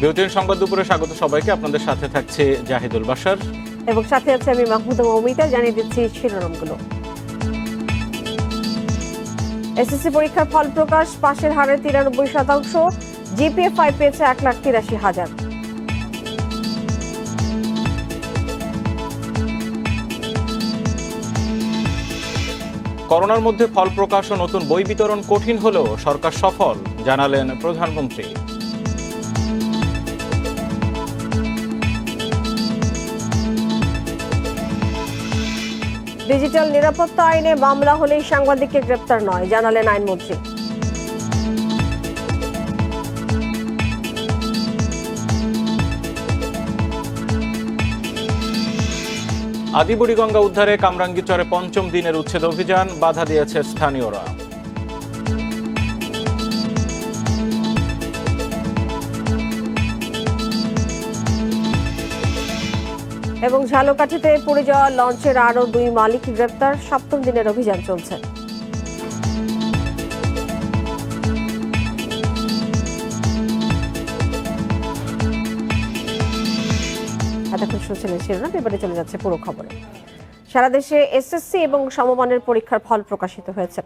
Butene সংবাদ দুপুরে স্বাগত সবাইকে। আপনাদের সাথে থাকছে জাহিদুল বাশার এবং সাথে আছে আমি মাহমুদা মৌমিতা। জানিয়ে দিচ্ছি শিরোনামগুলো। এসএসসি পরীক্ষার ফল প্রকাশ, পাশের হারে 93%, জিপিএ 5 পেয়েছে 1,83,000। করোনার মধ্যে ফল প্রকাশ ও নতুন বই বিতরণ কঠিন হলেও সরকার সফল, জানালেন প্রধানমন্ত্রী। ডিজিটাল নিরাপত্তা আইনে মামলা হলেই সাংবাদিককে গ্রেপ্তার নয়, জানালেন আইনমন্ত্রী। আদি বুড়িগঙ্গা উদ্ধারে কামরাঙ্গীরচরে পঞ্চম দিনের উচ্ছেদ অভিযান, বাধা দিয়েছে স্থানীয়রা। এবং ঝালকাঠিতে পড়ে যাওয়া লঞ্চের আরও 2 মালিক গ্রেপ্তার, 7ম দিনের অভিযান চলছে। এতক্ষণ শুনছিলেন শিরোনাম, এবারে চলে যাচ্ছে পুরো খবরে। সারা দেশে এসএসসি এবং সমমানের পরীক্ষার ফল প্রকাশিত হয়েছে।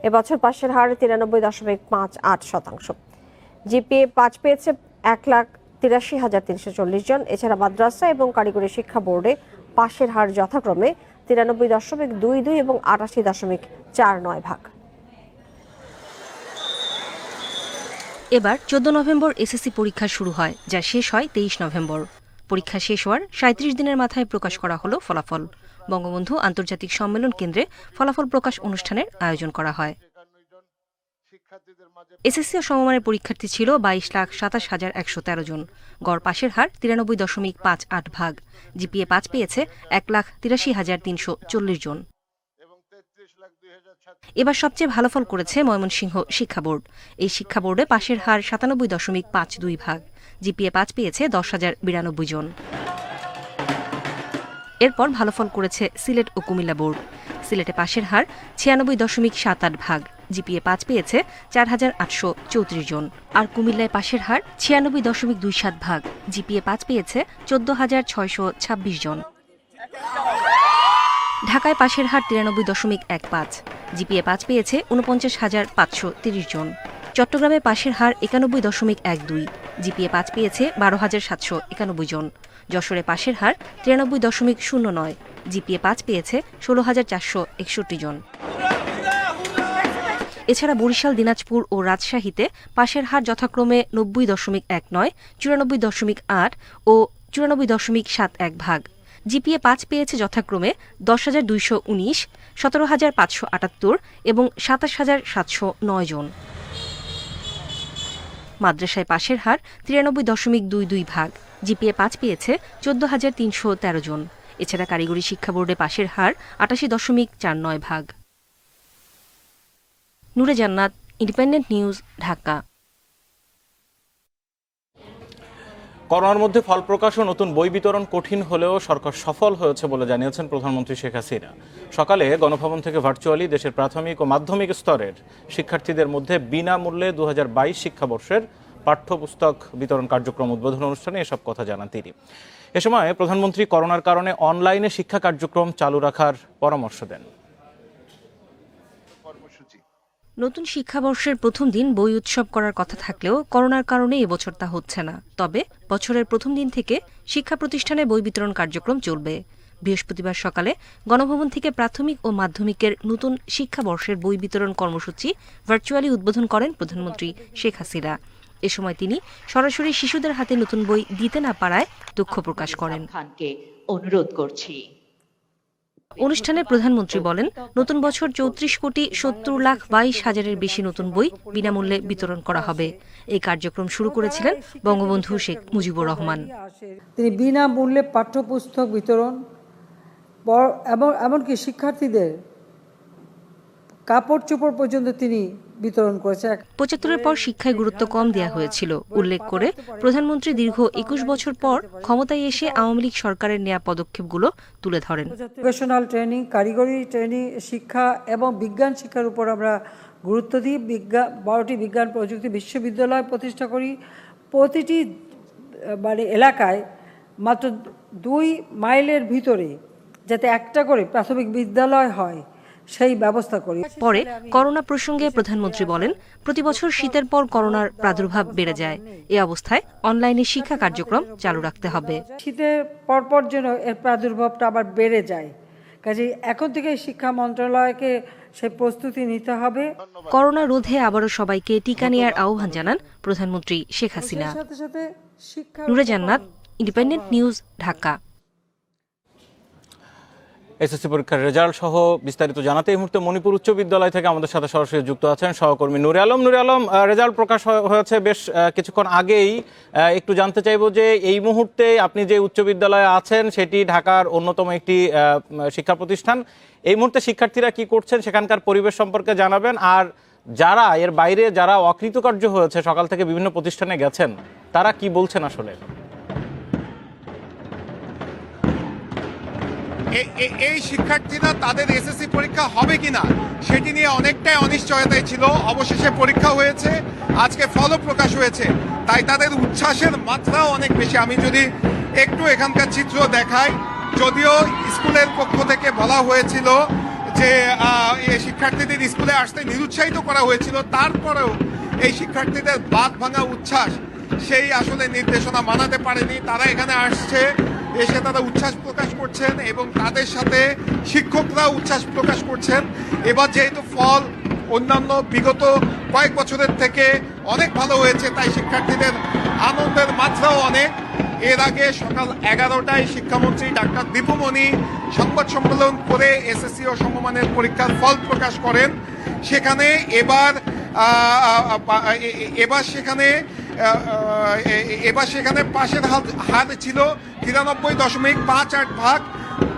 এবছর পাশের হার 93.58%। জিপিএ 5 পেয়েছে 1,83,340 জন। এছাড়া মাদ্রাসা এবং কারিগরি শিক্ষা বোর্ডে পাশের হার যথাক্রমে 93.22 এবং 88.49%। এবার 14 নভেম্বর এসএসসি পরীক্ষা শুরু হয়, যা শেষ হয় 23 নভেম্বর। পরীক্ষা শেষ হওয়ার 37 দিনের মাথায় প্রকাশ করা হলো ফলাফল। বঙ্গবন্ধু আন্তর্জাতিক সম্মেলন কেন্দ্রে ফলাফল প্রকাশ অনুষ্ঠানের আয়োজন করা হয়। এসএসসি ও সমমানের পরীক্ষার্থী ছিল 22,27,113 জন। গড় পাশের হার 93.58%। জিপিএ 5 পেয়েছে 1,83,340 জন। এবার সবচেয়ে ভালো ফল করেছে ময়মনসিংহ শিক্ষা বোর্ড। এই শিক্ষা বোর্ডে পাশের হার 97.52%। জিপিএ 5 পেয়েছে 10,092 জন। এরপর ভালো ফল করেছে সিলেট ও কুমিল্লা বোর্ড। সিলেটে পাশের হার 96.78%। জিপিএ 5 পেয়েছে 4,834 জন। আর কুমিল্লায় পাশের হার 96.27%। জিপিএ 5 পেয়েছে 14,626 জন। ঢাকায় পাশের হার 93.15। জিপিএ 5 পেয়েছে 49,530 জন। চট্টগ্রামে পাশের হার 91.12। জিপিএ 5 পেয়েছে 12,791 জন। যশোরে পাশের হার 93.09। জিপিএ 5 পেয়েছে 16,461 জন। এছাড়া বরিশাল, দিনাজপুর ও রাজশাহীতে পাশের হার যথাক্রমে 90.19, 94.8 ও 94.71%। জিপিএ 5 পেয়েছে যথাক্রমে 10,219, 17,578 এবং 27,709 জন। মাদ্রাসায় পাশের হার 93.22%। জিপিএ 5 পেয়েছে 14,313 জন। এছাড়া কারিগরি শিক্ষা বোর্ডে পাশের হার 88.49%। নূরে জান্নাত, ইন্ডিপেন্ডেন্ট নিউজ, ঢাকা। করোনার মধ্যে ফল প্রকাশ ও নতুন বই বিতরণ কঠিন হলেও সরকার সফল হয়েছে বলে জানিয়েছেন প্রধানমন্ত্রী শেখ হাসিনা। সকালে গণভবন থেকে ভার্চুয়ালি দেশের প্রাথমিক ও মাধ্যমিক স্তরের শিক্ষার্থীদের মধ্যে বিনামূল্যে 2022 শিক্ষাবর্ষের পাঠ্যপুস্তক বিতরণ কার্যক্রম উদ্বোধন অনুষ্ঠানে এসব কথা জানান তিনি। এ সময় প্রধানমন্ত্রী করোনার কারণে অনলাইনে শিক্ষা কার্যক্রম চালু রাখার পরামর্শ দেন। নতুন শিক্ষাবর্ষের প্রথম দিন বই উৎসব করার কথা থাকলেও করোনার কারণে এবছর তা হচ্ছে না। তবে বছরের প্রথম দিন থেকে শিক্ষা প্রতিষ্ঠানে বই বিতরণ কার্যক্রম চলবে। বৃহস্পতিবার সকালে গণভবন থেকে প্রাথমিক ও মাধ্যমিকের নতুন শিক্ষাবর্ষের বই বিতরণ কর্মসূচি ভার্চুয়ালি উদ্বোধন করেন প্রধানমন্ত্রী শেখ হাসিনা। এ সময় তিনি সরাসরি শিশুদের হাতে নতুন বই দিতে না পারায় দুঃখ প্রকাশ করেন। অনুরোধ করছি। অনুষ্ঠানে প্রধানমন্ত্রী বলেন, নতুন বছর 34,70,22,000-এর বেশি নতুন বই বিনামূল্যে বিতরণ করা হবে। এই কার্যক্রম শুরু করেছিলেন বঙ্গবন্ধু শেখ মুজিবুর রহমান। তিনি বিনামূল্যে পাঠ্যপুস্তক বিতরণ এবং এমনকি শিক্ষার্থীদের কাপড় চোপড় পর্যন্ত তিনি বিতরণ করেছেন। 75-এর পর শিক্ষায় গুরুত্ব কম দেওয়া হয়েছিল উল্লেখ করে প্রধানমন্ত্রী দীর্ঘ 21 বছর পর ক্ষমতায় এসে আওয়ামী লীগ সরকারের নেওয়া পদক্ষেপগুলো তুলে ধরেন। ভোকেশনাল ট্রেনিং, কারিগরি ট্রেনিং শিক্ষা এবং বিজ্ঞান শিক্ষার উপর আমরা গুরুত্ব দিই। 12টি বিজ্ঞান প্রযুক্তি বিশ্ববিদ্যালয় প্রতিষ্ঠা করি। প্রতিটি মানে এলাকায় মাত্র 2 মাইলের ভিতরে যাতে একটা করে প্রাথমিক বিদ্যালয় হয় সেই ব্যবস্থা করি। পরে করোনা প্রসঙ্গে প্রধানমন্ত্রী বলেন, প্রতিবছর শীতের পর করোনার প্রাদুর্ভাব বেড়ে যায়। এ অবস্থায় অনলাইনে শিক্ষা কার্যক্রম চালু রাখতে হবে। শীতের পরপর যেন এর প্রাদুর্ভাবটা আবার বেড়ে যায়, কাজেই এখন থেকে শিক্ষা মন্ত্রণালয়কে সেই প্রস্তুতি নিতে হবে। করোনা রোধে আবারও সবাইকে টিকা নেয়ার আহ্বান জানান প্রধানমন্ত্রী শেখ হাসিনা। সাথে সাথে শিক্ষা নুরে জান্নাত, ইন্ডিপেন্ডেন্ট নিউজ, ঢাকা। এসএসসি পরীক্ষার রেজাল্ট সহ বিস্তারিত জানাতে এই মুহূর্তে মণিপুর উচ্চ বিদ্যালয় থেকে আমাদের সাথে সরাসরি যুক্ত আছেন সহকর্মী নূরে আলম। নূরে আলম, রেজাল্ট প্রকাশ হয়েছে বেশ কিছুক্ষণ আগেই। একটু জানতে চাইবো যে এই মুহূর্তে আপনি যে উচ্চ বিদ্যালয়ে আছেন সেটি ঢাকার অন্যতম একটি শিক্ষা প্রতিষ্ঠান। এই মুহূর্তে শিক্ষার্থীরা কি করছেন সেখানকার পরিবেশ সম্পর্কে জানাবেন, আর যারা এর বাইরে যারা অকৃতকার্য হয়েছে সকাল থেকে বিভিন্ন প্রতিষ্ঠানে গেছেন তারা কি বলছেন আসলে? এই শিক্ষার্থীরা তাদের এসএসসি পরীক্ষা হবে কিনা সেটি নিয়ে অনেকটাই অনিশ্চয়তায় ছিল। অবশেষে পরীক্ষা হয়েছে, আজকে ফলও প্রকাশ হয়েছে, তাই তাদের উচ্ছ্বাসের মাত্রাও অনেক বেশি। আমি যদি একটু এখানকার চিত্র দেখাই, যদিও স্কুলের পক্ষ থেকে বলা হয়েছিল যে শিক্ষার্থীদের স্কুলে আসতে নিরুৎসাহিত করা হয়েছিল, তারপরেও এই শিক্ষার্থীদের বাঁধ ভাঙা উচ্ছ্বাস সেই আসলে নির্দেশনা মানাতে পারেনি। তারা এখানে আসছে, এসে তারা উচ্ছ্বাস প্রকাশ করছেন এবং তাদের সাথে শিক্ষকরা উচ্ছ্বাস প্রকাশ করছেন। এবার যেহেতু ফল অন্যান্য বিগত কয়েক বছরের থেকে অনেক ভালো হয়েছে, তাই শিক্ষার্থীদের আনন্দের মাত্রাও অনেক। এর আগে সকাল 11টায় শিক্ষামন্ত্রী ডাক্তার দীপুমণি সংবাদ সম্মেলন করে এসএসসি ও সমমানের পরীক্ষার ফল প্রকাশ করেন। সেখানে এবার সেখানে পাশের হার ছিল 93.58%।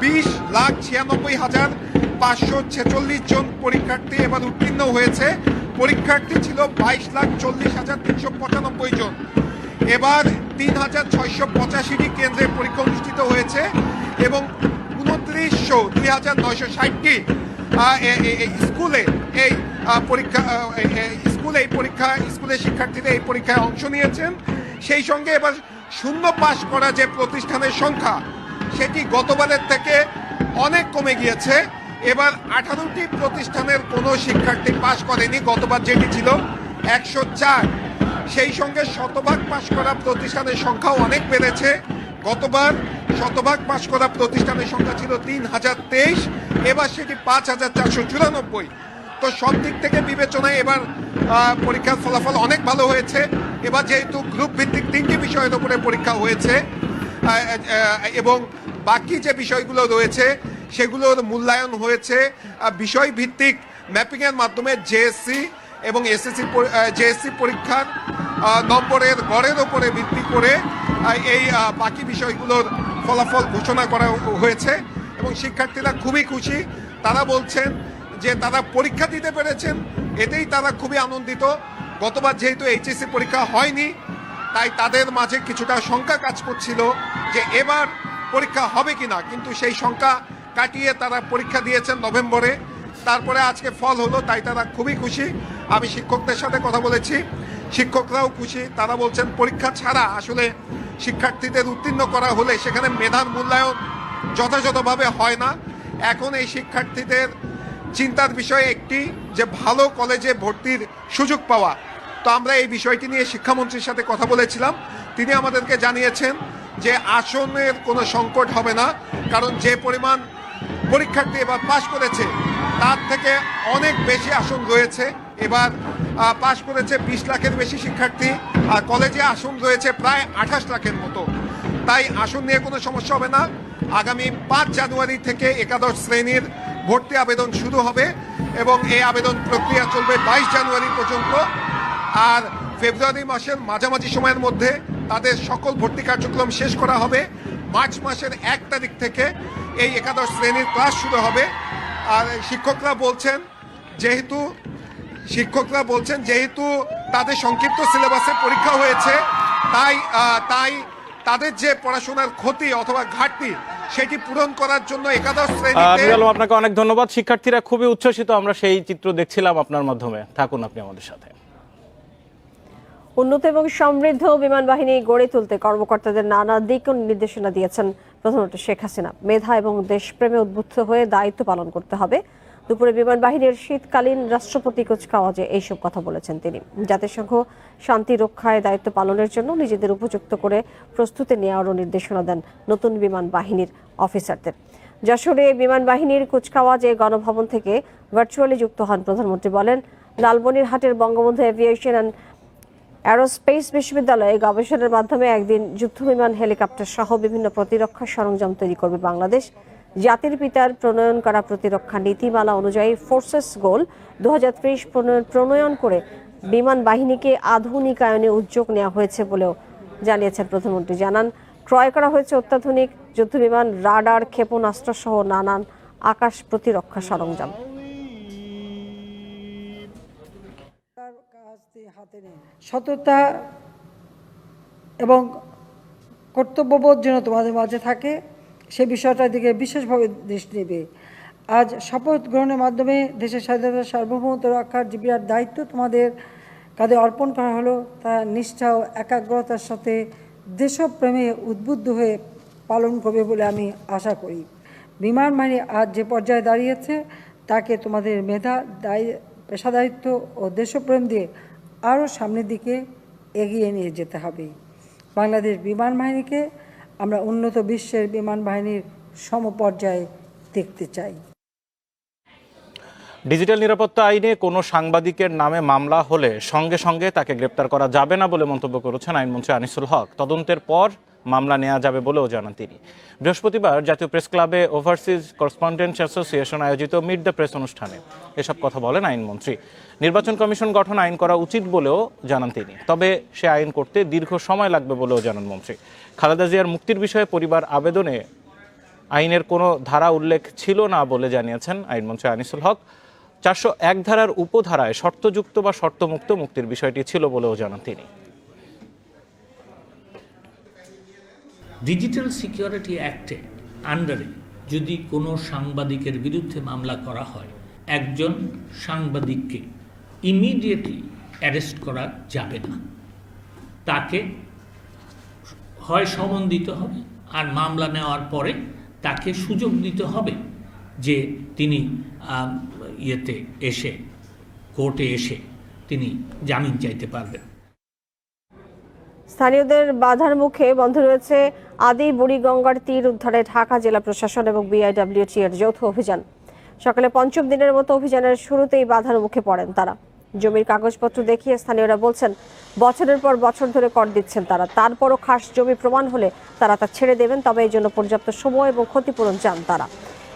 20,96,546 জন পরীক্ষার্থী এবার উত্তীর্ণ হয়েছে। পরীক্ষার্থী ছিল 22,40,395 জন। এবার 3,685টি কেন্দ্রে পরীক্ষা অনুষ্ঠিত হয়েছে এবং 2,960টি স্কুলে স্কুলের শিক্ষার্থীরা এই পরীক্ষায় অংশ নিয়েছেন। সেই সঙ্গে এবার শূন্য পাশ করা যে প্রতিষ্ঠানের সংখ্যা সেটি গতবারের থেকে অনেক কমে গিয়েছে। এবার 18টি প্রতিষ্ঠানের কোনো শিক্ষার্থী পাশ করেনি, গতবার যেটি ছিল 104। সেই সঙ্গে শতভাগ পাশ করা প্রতিষ্ঠানের সংখ্যাও অনেক বেড়েছে। গতবার শতভাগ পাশ করা প্রতিষ্ঠানের সংখ্যা ছিল 3,023, এবার সেটি 5,494। তো সব দিক থেকে বিবেচনায় এবার পরীক্ষার ফলাফল অনেক ভালো হয়েছে। এবার যেহেতু গ্রুপ ভিত্তিক 3টি বিষয়ের উপরে পরীক্ষা হয়েছে এবং বাকি যে বিষয়গুলো রয়েছে সেগুলোর মূল্যায়ন হয়েছে বিষয় ভিত্তিক ম্যাপিংয়ের মাধ্যমে জেএসসি এবং জেএসসি পরীক্ষার নম্বরের গড়ের উপরে ভিত্তি করে এই বাকি বিষয়গুলোর ফলাফল ঘোষণা করা হয়েছে এবং শিক্ষার্থীরা খুবই খুশি। তারা বলছেন যে তারা পরীক্ষা দিতে পেরেছেন, এতেই তারা খুবই আনন্দিত। গতবার যেহেতু এইচএসসি পরীক্ষা হয়নি, তাই তাদের মাঝে কিছুটা শঙ্কা কাজ করছিল যে এবার পরীক্ষা হবে কিনা, কিন্তু সেই শঙ্কা কাটিয়ে তারা পরীক্ষা দিয়েছেন নভেম্বরে। তারপরে আজকে ফল হলো, তাই তারা খুবই খুশি। আমি শিক্ষকদের সাথে কথা বলেছি, শিক্ষকরাও খুশি। তারা বলছেন পরীক্ষা ছাড়া আসলে শিক্ষার্থীদের উত্তীর্ণ করা হলে সেখানে মেধার মূল্যায়ন যথাযথভাবে হয় না। এখন এই শিক্ষার্থীদের চিন্তার বিষয় একটি, যে ভালো কলেজে ভর্তির সুযোগ পাওয়া। তো আমরা এই বিষয়টি নিয়ে শিক্ষামন্ত্রীর সাথে কথা বলেছিলাম, তিনি আমাদেরকে জানিয়েছেন যে আসনের কোনো সংকট হবে না, কারণ যে পরিমাণ পরীক্ষার্থী এবার পাশ করেছে তার থেকে অনেক বেশি আসন রয়েছে। এবার পাশ করেছে 20 লাখের বেশি শিক্ষার্থী, আর কলেজে আসন রয়েছে প্রায় 28 লাখের মতো। তাই আসন নিয়ে কোনো সমস্যা হবে না। আগামী 5 জানুয়ারি থেকে একাদশ শ্রেণীর ভর্তি আবেদন শুরু হবে এবং এই আবেদন প্রক্রিয়া চলবে 22 জানুয়ারি পর্যন্ত। আর ফেব্রুয়ারি মাসের মাঝামাঝি সময়ের মধ্যে তাদের সকল ভর্তি কার্যক্রম শেষ করা হবে। মার্চ মাসের 1 তারিখ থেকে এই একাদশ শ্রেণীর ক্লাস শুরু হবে। আর শিক্ষকরা বলছেন যেহেতু তাদের সংক্ষিপ্ত সিলেবাসে পরীক্ষা হয়েছে, তাই তাদের যে পড়াশোনার ক্ষতি অথবা ঘাটতি সেটি পূরণ করার জন্য একাদশ শ্রেণীতে। আপনাকে অনেক ধন্যবাদ। শিক্ষার্থীরা খুবই উচ্ছ্বসিত, আমরা সেই চিত্র দেখছিলাম আপনার মাধ্যমে। থাকুন আপনি আমাদের সাথে। উন্নত এবং সমৃদ্ধ বিমান বাহিনী গড়ে তুলতে কর্মকর্তাদের নানা দিক নির্দেশনা দিয়েছেন প্রধানমন্ত্রী শেখ হাসিনা। মেধা এবং দেশপ্রেমে উদ্বুদ্ধ হয়ে দায়িত্ব পালন করতে হবে। দুপুরে বিমান বাহিনীর শীতকালীন রাষ্ট্রপতি কুচকাওয়াজে এইসব কথা বলেছেন তিনি। জাতিসংঘ শান্তি রক্ষায় দায়িত্ব পালনের জন্য নিজেদের উপযুক্ত করে প্রস্তুতি নেওয়ারও নির্দেশনা দেন নতুন বিমান বাহিনীর অফিসারদের। যশোরে বিমান বাহিনীর কুচকাওয়াজে গণভবন থেকে ভার্চুয়ালি যুক্ত হন প্রধানমন্ত্রী। বলেন, লালমনিরহাটের বঙ্গবন্ধু এভিয়েশন অ্যান্ড অ্যারোস্পেস বিশ্ববিদ্যালয়ে গবেষণার মাধ্যমে একদিন যুদ্ধবিমান, হেলিকপ্টার সহ বিভিন্ন প্রতিরক্ষা সরঞ্জাম তৈরি করবে বাংলাদেশ। জাতির পিতার প্রণয়ন করা প্রতিরক্ষা নীতিমালা অনুযায়ী ফোর্সেস গোল 2030 প্রণয়ন করে বিমান বাহিনীকে আধুনিকায়নে উদ্যোগ নেওয়া হয়েছে বলেও জানিয়েছেন প্রধানমন্ত্রী। জানান, ক্রয় করা হয়েছে অত্যাধুনিক যুদ্ধবিমান, রাডার, ক্ষেপণাস্ত্র সহ নানান আকাশ প্রতিরক্ষা সরঞ্জাম। সততা এবং কর্তব্যবোধ যেন তোমাদের মাঝে থাকে, সে বিষয়টার দিকে বিশেষভাবে দৃষ্টি দেবে। আজ শপথ গ্রহণের মাধ্যমে দেশের স্বাধীনতা, সার্বভৌমত্ব রক্ষার যে বিরাট দায়িত্ব তোমাদের কাঁধে অর্পণ করা হলো, তা নিষ্ঠা ও একাগ্রতার সাথে দেশপ্রেমে উদ্বুদ্ধ হয়ে পালন করবে বলে আমি আশা করি। বিমান বাহিনী আজ যে পর্যায়ে দাঁড়িয়েছে, তাকে তোমাদের মেধা, পেশাদারিত্ব ও দেশপ্রেম দিয়ে আরও সামনের দিকে এগিয়ে নিয়ে যেতে হবে। বাংলাদেশ বিমান বাহিনীকে আমরা উন্নত বিশ্বের বিমান বাহিনীর সমপর্যায়ে দেখতে চাই। ডিজিটাল নিরাপত্তা আইনে কোনো সাংবাদিকের নামে মামলা হলে সঙ্গে সঙ্গে তাকে গ্রেপ্তার করা যাবে না বলে মন্তব্য করেছেন আইনমন্ত্রী আনিসুল হক। তদন্তের পর মামলা নেওয়া যাবে বলেও জানান তিনি। বৃহস্পতিবার জাতীয় প্রেস ক্লাবে ওভারসিজ করেসপন্ডেন্টস অ্যাসোসিয়েশন আয়োজিত মিট দ্য প্রেস অনুষ্ঠানে এসব কথা বলেন আইনমন্ত্রী। নির্বাচন কমিশন গঠন আইন করা উচিত বলেও জানান তিনি, তবে সে আইন করতে দীর্ঘ সময় লাগবে বলেও জানান মন্ত্রী। খালেদা জিয়ার মুক্তির বিষয়ে পরিবার আবেদনে আইনের কোনো ধারা উল্লেখ ছিল না বলে জানিয়েছেন আইনমন্ত্রী আনিসুল হক। 401 ধারার উপধারায় শর্তযুক্ত বা শর্তমুক্ত মুক্তির বিষয়টি ছিল বলেও জানান তিনি। ডিজিটাল সিকিউরিটি অ্যাক্টে আন্ডারে যদি কোনো সাংবাদিকের বিরুদ্ধে মামলা করা হয়, একজন সাংবাদিককে ইমিডিয়েটলি অ্যারেস্ট করা যাবে না। তাকে হয় সমন দিতে হবে, আর মামলা নেওয়ার পরে তাকে সুযোগ দিতে হবে যে তিনি কোর্টে এসে তিনি জামিন চাইতে পারবেন। স্থানীয়দের বাধার মুখে বন্ধ রয়েছে আদি বুড়িগঙ্গার তীর উদ্ধারে ঢাকা জেলা প্রশাসন এবং বিআইডব্লিউটি এর যৌথ অভিযান। সকালে পঞ্চম দিনের মতো অভিযানের শুরুতেই বাধার মুখে পড়েন তারা। জমির কাগজপত্র দেখিয়ে স্থানীয়রা বলছেন, বছরের পর বছর ধরে কর দিচ্ছেন তারা, তারপরও খাস জমি প্রমাণ হলে তারা তা ছেড়ে দেবেন, তবে এই জন্য পর্যাপ্ত সময় এবং ক্ষতিপূরণ চান তারা।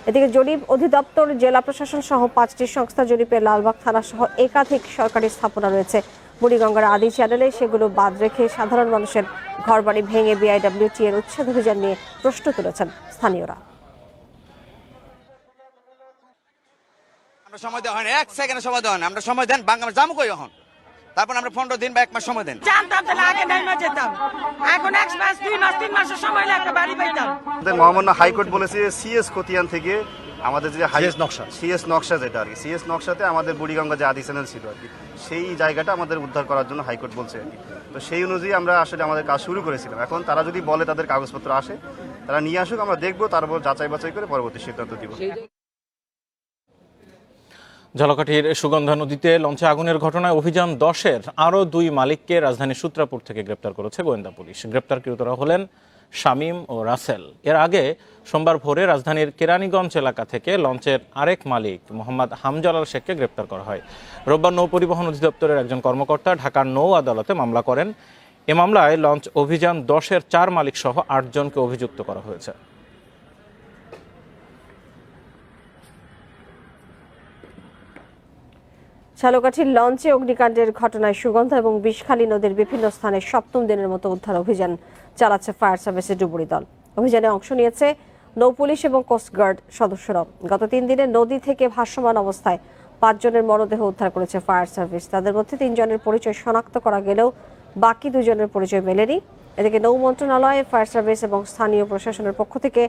এদিকে জরিপ অধিদপ্তর, জেলা প্রশাসন সহ 5টি সংস্থা জরিপে লালবাগ থানা সহ একাধিক সরকারি স্থাপনা রয়েছে বুড়িগঙ্গার আদি চ্যানেলে, সেগুলো বাদ রেখে সাধারণ মানুষের ঘরবাড়ি ভেঙে বিআইডব্লিউটি এর উচ্ছেদ অভিযান নিয়ে প্রশ্ন তুলেছেন স্থানীয়রা। আমরা সময় দেওয়া হয় না, 1 সেকেন্ড সময় দেওয়া হয় না। আমরা সময় দেন, বাংলা জামু কই এখন, তারপর আমরা 15 দিন বা 1 মাস সময় দেন। জানতাম তাহলে আগে নেমে যেতাম, এখন 1 মাস 2 মাস 3 মাসের সময় লাগবে বাড়ি পাইতাম। মহামান্য হাইকোর্ট বলেছে সিএস খতিয়ান থেকে আমাদের যে সিএস নকশা যেটা আর কি, সিএস নকশাতে আমাদের বুড়িগঙ্গা যে আদি চ্যানেল ছিল আর কি, সেই জায়গাটা আমাদের উদ্ধার করার জন্য হাইকোর্ট বলছে আর কি। তো সেই অনুযায়ী আমরা আসলে আমাদের কাজ শুরু করেছিলাম। এখন তারা যদি বলে তাদের কাগজপত্র আসে, তারা নিয়ে আসুক, আমরা দেখবো, তারপর যাচাই বাছাই করে পরবর্তী সিদ্ধান্ত দিব। ঝালকাঠির সুগন্ধা নদীতে লঞ্চে আগুনের ঘটনায় অভিযান 10-এর আরও 2 মালিককে রাজধানীর সূত্রাপুর থেকে গ্রেপ্তার করেছে গোয়েন্দা পুলিশ। গ্রেপ্তারকৃতরা হলেন শামীম ও রাসেল। এর আগে সোমবার ভোরে রাজধানীর কেরানীগঞ্জ এলাকা থেকে লঞ্চের আরেক মালিক মোহাম্মদ হামজালাল শেখকে গ্রেপ্তার করা হয়। রোববার নৌ পরিবহন অধিদপ্তরের একজন কর্মকর্তা ঢাকার নৌ আদালতে মামলা করেন। এ মামলায় লঞ্চ অভিযান 10-এর 4 মালিক সহ 8 জনকে অভিযুক্ত করা হয়েছে। ঝালকাঠির লঞ্চে অগ্নিকাণ্ডের ঘটনায় সুগন্ধা এবং বিষখালী নদীর বিভিন্ন স্থানে 7ম দিনের মতো উদ্ধার অভিযান চালাচ্ছে ফায়ার সার্ভিসের ডুবুরি দল। অভিযানে অংশ নিয়েছে নৌ পুলিশ এবং কোস্টগার্ড সদস্যরা। গত 3 দিনে নদী থেকে ভাসমান অবস্থায় 5 জনের মরদেহ উদ্ধার করেছে ফায়ার সার্ভিস। তাদের মধ্যে 3 জনের পরিচয় শনাক্ত করা গেলেও বাকি 2 জনের পরিচয় মেলেনি। এদিকে নৌ মন্ত্রণালয়, ফায়ার সার্ভিস এবং স্থানীয় প্রশাসনের পক্ষ থেকে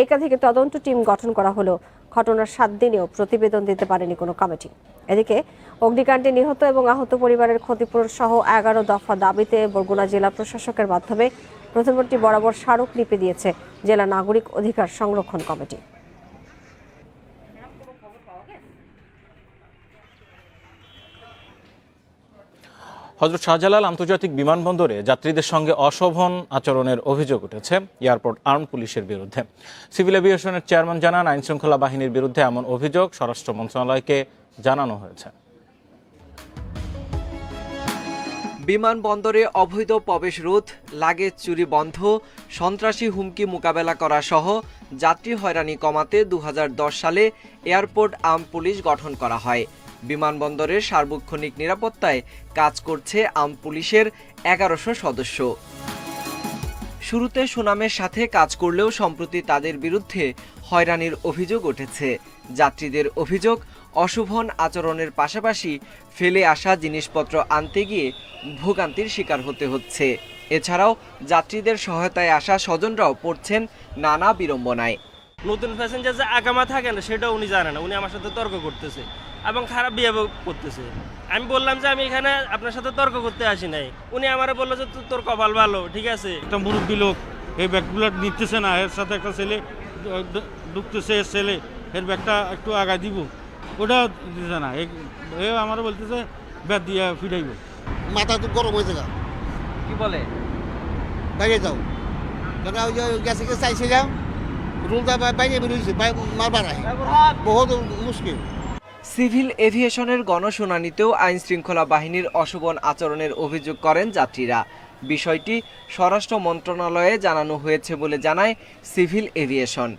একাধিক তদন্ত টিম গঠন করা হলেও ঘটনার 7 দিনেও প্রতিবেদন দিতে পারেনি কোনো কমিটি। এদিকে অগ্নিকাণ্ডে নিহত এবং আহত পরিবারের ক্ষতিপূরণ সহ 11 দফা দাবিতে বরগুনা জেলা প্রশাসকের মাধ্যমে প্রধানমন্ত্রী বরাবর স্মারকলিপি দিয়েছে জেলা নাগরিক অধিকার সংরক্ষণ কমিটি। হযরত শাহজালাল আন্তর্জাতিক বিমানবন্দরে যাত্রীদের সঙ্গে অশোভন আচরণের অভিযোগ উঠেছে এয়ারপোর্ট আর্ম পুলিশের বিরুদ্ধে। সিভিল এভিয়েশনের চেয়ারম্যান জানান, আইনশৃঙ্খলা বাহিনীর বিরুদ্ধে এমন অভিযোগ স্বরাষ্ট্র মন্ত্রণালয়কে জানানো হয়েছে। বিমানবন্দরে অবৈধ প্রবেশ রোধ, লাগেজ চুরি বন্ধ, সন্ত্রাসী হুমকি মোকাবেলা করা সহ যাত্রী হয়রানি কমাতে 2010 সালে এয়ারপোর্ট আর্ম পুলিশ গঠন করা হয়। বিমানবন্দরের সার্বক্ষণিক নিরাপত্তায় কাজ করছে আর্ম পুলিশের 1100 সদস্য। শুরুতে সুনামের সাথে কাজ করলেও সম্প্রতি তাদের বিরুদ্ধে হয়রানির অভিযোগ উঠেছে। যাত্রীদের অভিযোগ, অশোভন আচরণের পাশাপাশি ফেলে আসা জিনিসপত্র আনতে গিয়ে ভোগান্তির শিকার হতে হচ্ছে। এছাড়াও যাত্রীদের সহায়তায় আসা স্বজনরাও পড়ছেন নানা বিড়ম্বনায়। নতুন প্যাসেঞ্জার যে আগামা থাকে না সেটা উনি জানে না, উনি আমার সাথে তর্ক করতেছে এবং খারাপ বিহেভ করতেছে। আমি বললাম যে আমি এখানে আপনার সাথে তর্ক করতে আসি নাই, উনি আমারে বললো যে তোর কপাল ভালো, ঠিক আছে। একটা মুরব্বী লোক এই ব্যাগগুলো নিতেছে না, এর সাথে একটা ছেলে ঢুকতেছে, ছেলে এর ব্যাগটা একটু আগায় দিব, ওটা দিতেছে না। এ আমার বলতেছে ব্যাগ দিয়ে ফিরাইব। মাথা তো গরম হয়েছে না, কি বলে বাইরে যাও, কেন ওই যে গেছে চাইছিলাম রুলটা বাইরে বেরিয়েছে, মারবার বহুত মুশকিল। সিভিল এভিয়েশনের গণশুনানিতেও আইন শৃঙ্খলা বাহিনীর অশোভন আচরণের অভিযোগ করেন যাত্রীরা। বিষয়টি স্বরাষ্ট্র মন্ত্রণালয়ে জানানো হয়েছে বলে জানায় সিভিল এভিয়েশন।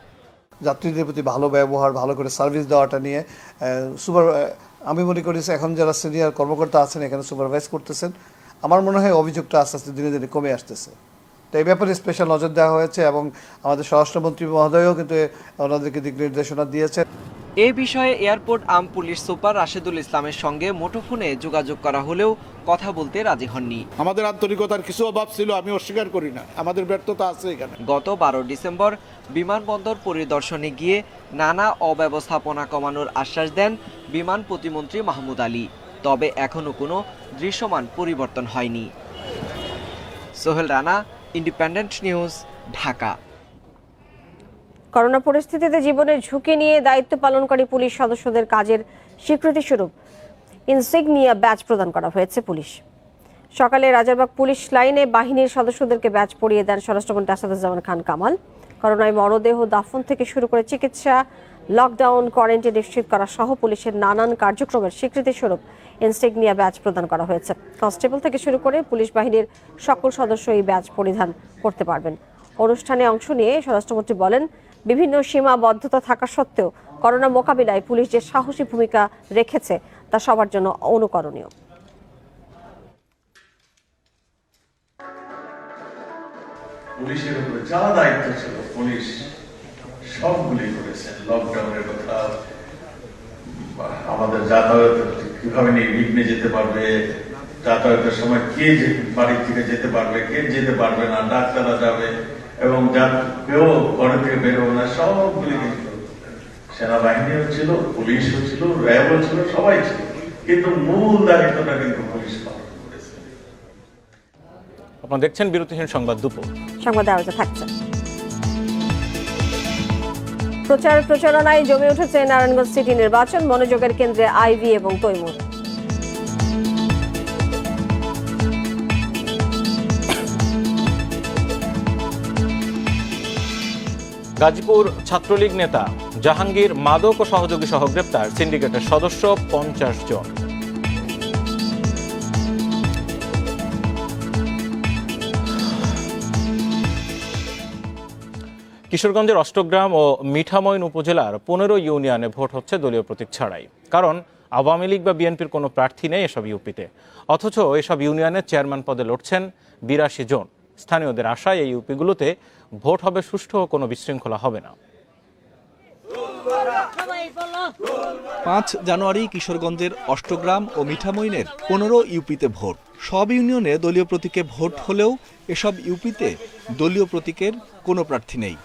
যাত্রীদের প্রতি ভালো ব্যবহার, ভালো করে সার্ভিস দেওয়াটা নিয়ে আমি মনে করি এখন যারা সিনিয়র কর্মকর্তা আছেন এখানে সুপারভাইজ করতেছেন, আমার মনে হয় অভিযোগটা আস্তে আস্তে দিনে দিনে কমে আসতেছে। তো এই ব্যাপারে স্পেশাল নজর দেওয়া হয়েছে এবং আমাদের স্বরাষ্ট্রমন্ত্রী মহোদয়ও কিন্তু ওনাদেরকে দিক নির্দেশনা দিয়েছে। এ বিষয়ে airport arm police super Rashedul ইসলামের সঙ্গে মুঠোফোনে যোগাযোগ করা হলেও কথা বলতে রাজি হননি। আমাদের আন্তরিকতার কিছু অভাব ছিল, আমি অস্বীকার করি না, আমাদের ব্যর্থতা আছে এখানে। গত 12 ডিসেম্বর বিমানবন্দর পরিদর্শনে গিয়ে নানা অব্যবস্থাপনা কমানোর আশ্বাস দেন বিমান প্রতিমন্ত্রী মাহমুদ আলী। তবে এখনো কোনো দৃশ্যমান পরিবর্তন হয়নি। Sohel Rana, independent news, Dhaka. Corona পরিস্থিতিতে জীবনের ঝুঁকি নিয়ে দায়িত্ব পালনকারী পুলিশ সদস্যদের কাজের স্বীকৃতি স্বরূপ ইনসিগনিয়া ব্যাজ প্রদান করা হয়েছে পুলিশ। সকালে রাজারবাগ পুলিশ লাইনে বাহিনীর সদস্যদেরকে ব্যাজ পরিয়ে দেন স্বরাষ্ট্রমন্ত্রী আসাদুজ্জামান খান কামাল। করোনায় মরদেহ দাফন থেকে শুরু করে চিকিৎসা, লকডাউন, কোয়ারেন্টাইন নিশ্চিত করা সহ পুলিশের নানান কার্যক্রমের স্বীকৃতি স্বরূপ ইনসিগনিয়া ব্যাজ প্রদান করা হয়েছে। কনস্টেবল থেকে শুরু করে পুলিশ বাহিনীর সকল সদস্য এই ব্যাজ পরিধান করতে পারবেন। অনুষ্ঠানে অংশ নিয়ে স্বরাষ্ট্রমন্ত্রী বলেন, বিভিন্ন সীমাবদ্ধতা থাকা সত্ত্বেও করোনা মোকাবিলায় পুলিশ যে সাহসী ভূমিকা রেখেছে তা সবার জন্য অনুকরণীয়। পুলিশের উপরে যা দায়িত্ব ছিল পুলিশ সবগুলি করেছেন। লকডাউনের কথা, আমাদের যাতায়াত কিভাবে নির্বিঘ্নে যেতে পারবে, যাতায়াতের সময় কে বাড়ি থেকে যেতে পারবে, কে যেতে পারবে না, ডাক্তাররা যাবে এবং কেউ ঘরে থেকে বেরোবে না, সবগুলি সেনাবাহিনীও ছিল, পুলিশও ছিল, র্যাবও ছিল, সবাই ছিল, কিন্তু মূল দায়িত্বটা কিন্তু পুলিশ পালন করেছে। আপনারা দেখছেন বিরতিহীন সংবাদ দুপুর। সংবাদে আরো থাকছে। প্রচারণায় জমে উঠেছে নারায়ণগঞ্জ সিটি নির্বাচন, মনোযোগের কেন্দ্রে আইভি এবং তৈমুর। গাজীপুর ছাত্রলীগ নেতা জাহাঙ্গীর মাদক ও সহযোগী সহ গ্রেপ্তার, সিন্ডিকেটের সদস্য 50 জন। কিশোরগঞ্জের অষ্টগ্রাম ও মিঠামইন উপজেলার 15 ইউনিয়নে ভোট হচ্ছে দলীয় প্রতীক ছাড়াই। কারণ আওয়ামী লীগ বা বিএনপির কোনো প্রার্থী নেই এসব ইউপিতে। অথচ এসব ইউনিয়নের চেয়ারম্যান পদে লড়ছেন 82 জন। স্থানীয়দের আশায় এই ইউপিগুলোতে ভোট হবে সুষ্ঠু ও কোনো বিশৃঙ্খলা হবে না। 5 জানুয়ারি কিশোরগঞ্জের অষ্টগ্রাম ও মিঠামইনের 15 ইউপিতে ভোট। সব ইউনিয়নে দলীয় প্রতীকে ভোট হলেও এসব ইউপিতে দলীয় প্রতীকের কোনো প্রার্থী নেই।